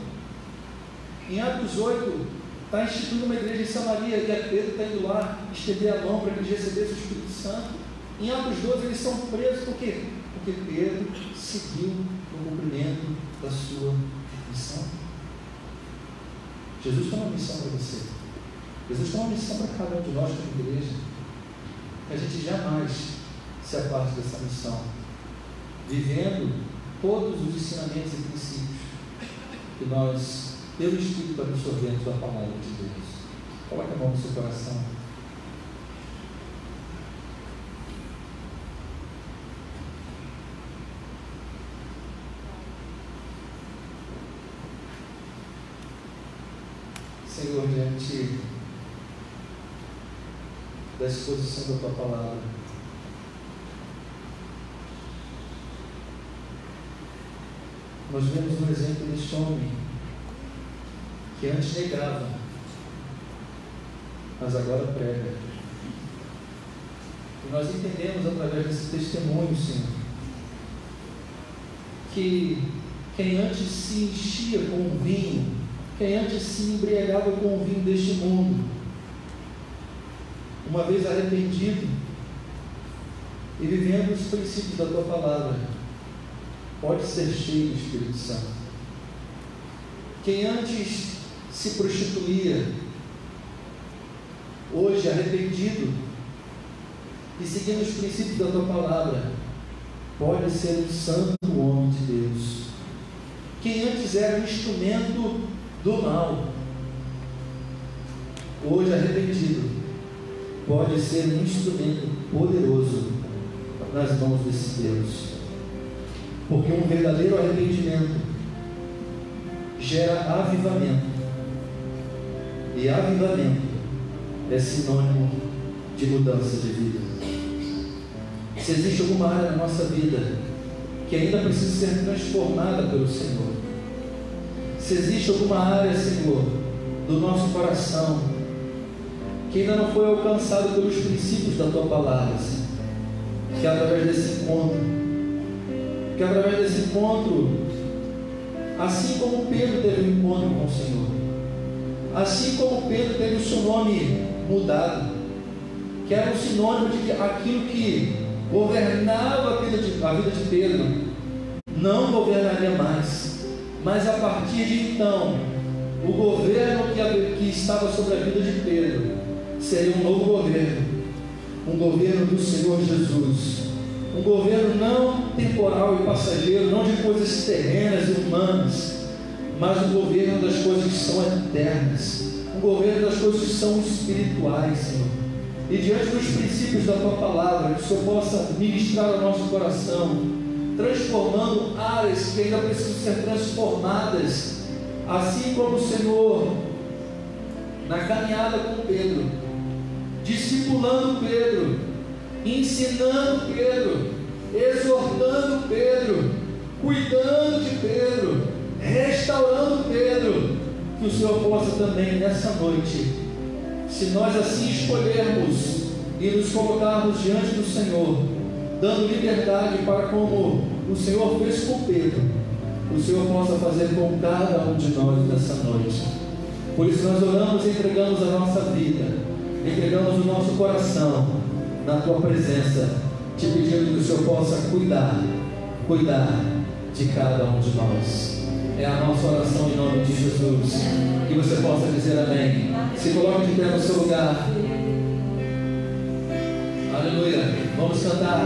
Em Atos 8 está instituindo uma igreja em Samaria, e é Pedro que está indo lá estender a mão para que eles recebessem o Espírito Santo. Em Atos 12 eles são presos, por quê? Porque Pedro seguiu no cumprimento da sua missão. Jesus tem uma missão para você. Jesus tem uma missão para cada um de nós como igreja. Que a gente jamais se aparte dessa missão, vivendo todos os ensinamentos e princípios que nós, pelo Espírito, absorvemos da palavra de Deus. Coloque a mão no seu coração. Senhor, diante da exposição da Tua palavra, nós vemos um exemplo deste homem que antes negava, mas agora prega. E nós entendemos através desse testemunho, Senhor, que quem antes se enchia com o vinho, quem antes se embriagava com o vinho deste mundo, uma vez arrependido e vivendo os princípios da Tua palavra, pode ser cheio do Espírito Santo. Quem antes se prostituía, hoje arrependido e seguindo os princípios da Tua palavra, pode ser um santo homem de Deus. Quem antes era um instrumento do mal, hoje arrependido, pode ser um instrumento poderoso nas mãos desse Deus. Porque um verdadeiro arrependimento gera avivamento, e avivamento é sinônimo de mudança de vida. Se existe alguma área na nossa vida que ainda precisa ser transformada pelo Senhor, se existe alguma área, Senhor, do nosso coração que ainda não foi alcançado pelos princípios da Tua palavra, Senhor, que através desse encontro, assim como Pedro teve um encontro com o Senhor, assim como Pedro teve o seu nome mudado, que era um sinônimo de que aquilo que governava a vida de Pedro não governaria mais, mas a partir de então, o governo que estava sobre a vida de Pedro seria um novo governo, um governo do Senhor Jesus, um governo não temporal e passageiro, não de coisas terrenas e humanas, mas um governo das coisas que são eternas, um governo das coisas que são espirituais, Senhor. E diante dos princípios da Tua palavra, que o Senhor possa ministrar ao nosso coração, transformando áreas que ainda precisam ser transformadas, assim como o Senhor, na caminhada com Pedro, discipulando Pedro, ensinando Pedro, exortando Pedro, cuidando de Pedro, restaurando Pedro, que o Senhor possa também nessa noite, se nós assim escolhermos e nos colocarmos diante do Senhor, dando liberdade para como o Senhor fez com Pedro, o Senhor possa fazer com cada um de nós nessa noite. Por isso nós oramos e entregamos a nossa vida, entregamos o nosso coração na Tua presença, te pedindo que o Senhor possa cuidar de cada um de nós. É a nossa oração em nome de Jesus. Que você possa dizer amém. Se coloque de pé no seu lugar. Aleluia. Vamos cantar.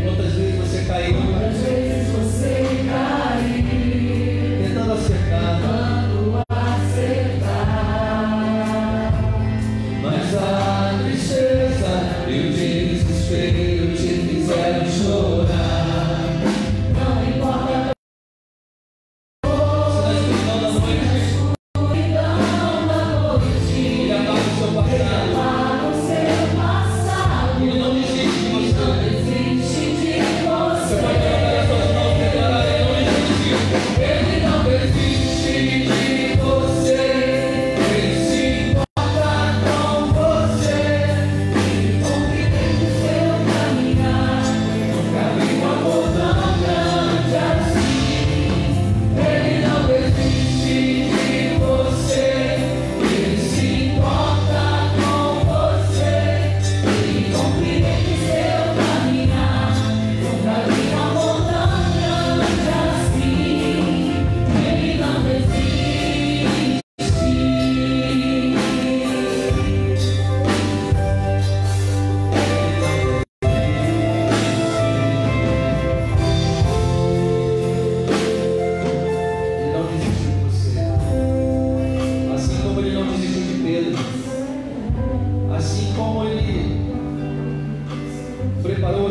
Quantas vezes você caiu?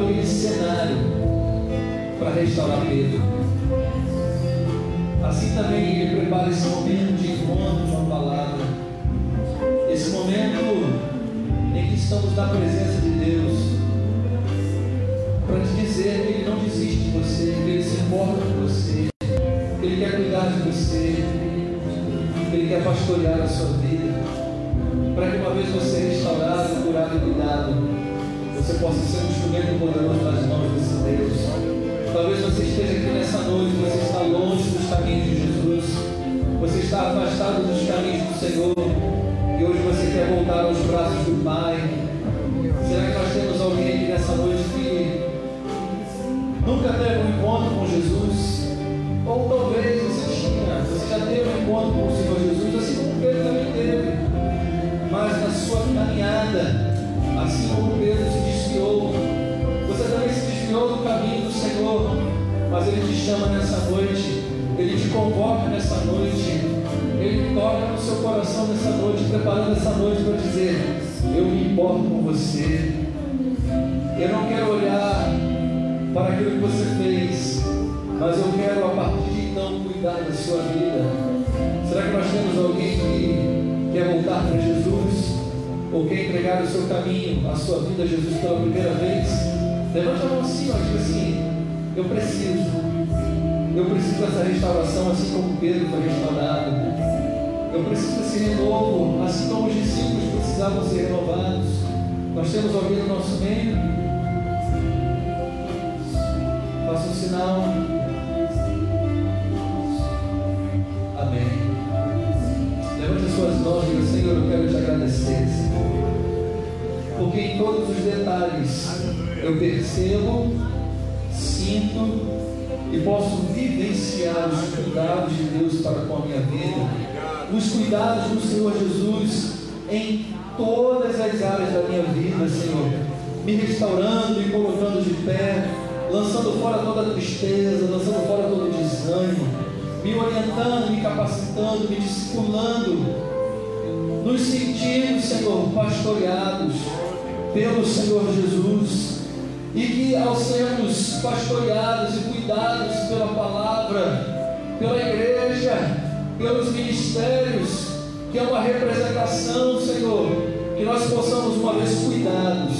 aquele cenário para restaurar Pedro. Assim também Ele prepara esse momento de encontro com a palavra, esse momento em que estamos na presença de Deus, para te dizer que Ele não desiste de você, que Ele se importa com você, que Ele quer cuidar de você, que Ele quer pastorear a sua vida, para que uma vez você restaurado, curado e cuidado, você possa ser um instrumento poderoso nas mãos desse Deus. Talvez você esteja aqui nessa noite, você está longe dos caminhos de Jesus, você está afastado dos caminhos do Senhor, e hoje você quer voltar aos braços do Pai. Será que nós temos alguém aqui nessa noite que nunca teve um encontro com Jesus? Ou talvez você já teve um encontro com o Senhor Jesus, assim como Pedro também teve, mas na sua caminhada, assim como Pedro se desviou, você também se desviou do caminho do Senhor, mas Ele te chama nessa noite, Ele te convoca nessa noite, Ele toca no seu coração nessa noite, preparando essa noite para dizer: eu me importo com você, eu não quero olhar para aquilo que você fez, mas eu quero a partir de então cuidar da sua vida. Será que nós temos alguém que quer voltar para Jesus? Ou quer entregar o seu caminho, a sua vida a Jesus pela primeira vez? Levante a mão assim, ó, diga assim: eu preciso dessa restauração, assim como Pedro foi restaurado. Eu preciso desse renovo, assim como os discípulos precisavam ser renovados. Nós temos alguém no nosso meio? Faça um sinal. Amém. Levante as suas mãos e diga: Senhor, eu quero te agradecer, porque em todos os detalhes eu percebo, sinto e posso vivenciar os cuidados de Deus para com a minha vida, os cuidados do Senhor Jesus em todas as áreas da minha vida, Senhor, me restaurando, me colocando de pé, lançando fora toda a tristeza, lançando fora todo o desânimo, me orientando, me capacitando, me discipulando, nos sentindo, Senhor, pastoreados pelo Senhor Jesus, e que ao sermos pastoreados e cuidados pela palavra, pela igreja, pelos ministérios, que é uma representação, Senhor, que nós possamos uma vez cuidados,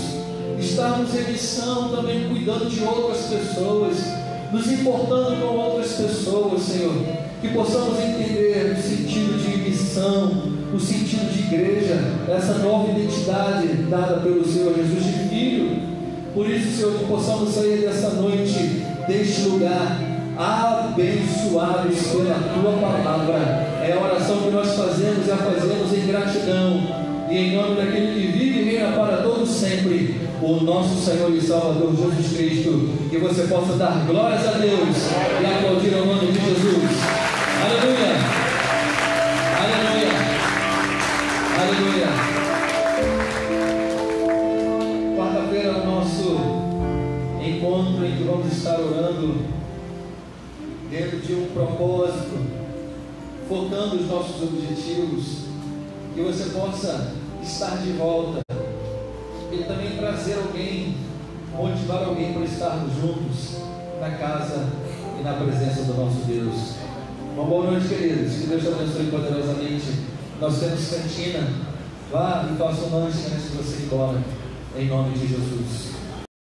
estarmos em missão também cuidando de outras pessoas, nos importando com outras pessoas, Senhor, que possamos entender o sentido de missão, o sentido de igreja, essa nova identidade dada pelo Senhor Jesus de Filho. Por isso, Senhor, que possamos sair dessa noite, deste lugar, abençoados pela Tua Palavra. É a oração que nós fazemos e a fazemos em gratidão, e em nome daquele que vive e reina para todos sempre, o nosso Senhor e Salvador Jesus Cristo. Que você possa dar glórias a Deus e aplaudir ao nome de Jesus. Aleluia, aleluia, aleluia. Quarta-feira é o nosso encontro em que vamos estar orando dentro de um propósito, focando os nossos objetivos, que você possa estar de volta e também trazer alguém, motivar alguém para estarmos juntos na casa e na presença do nosso Deus. Uma boa noite, queridos, que Deus te abençoe poderosamente. Nós temos cantina, vá e faça um lanche antes de você ir embora, em nome de Jesus.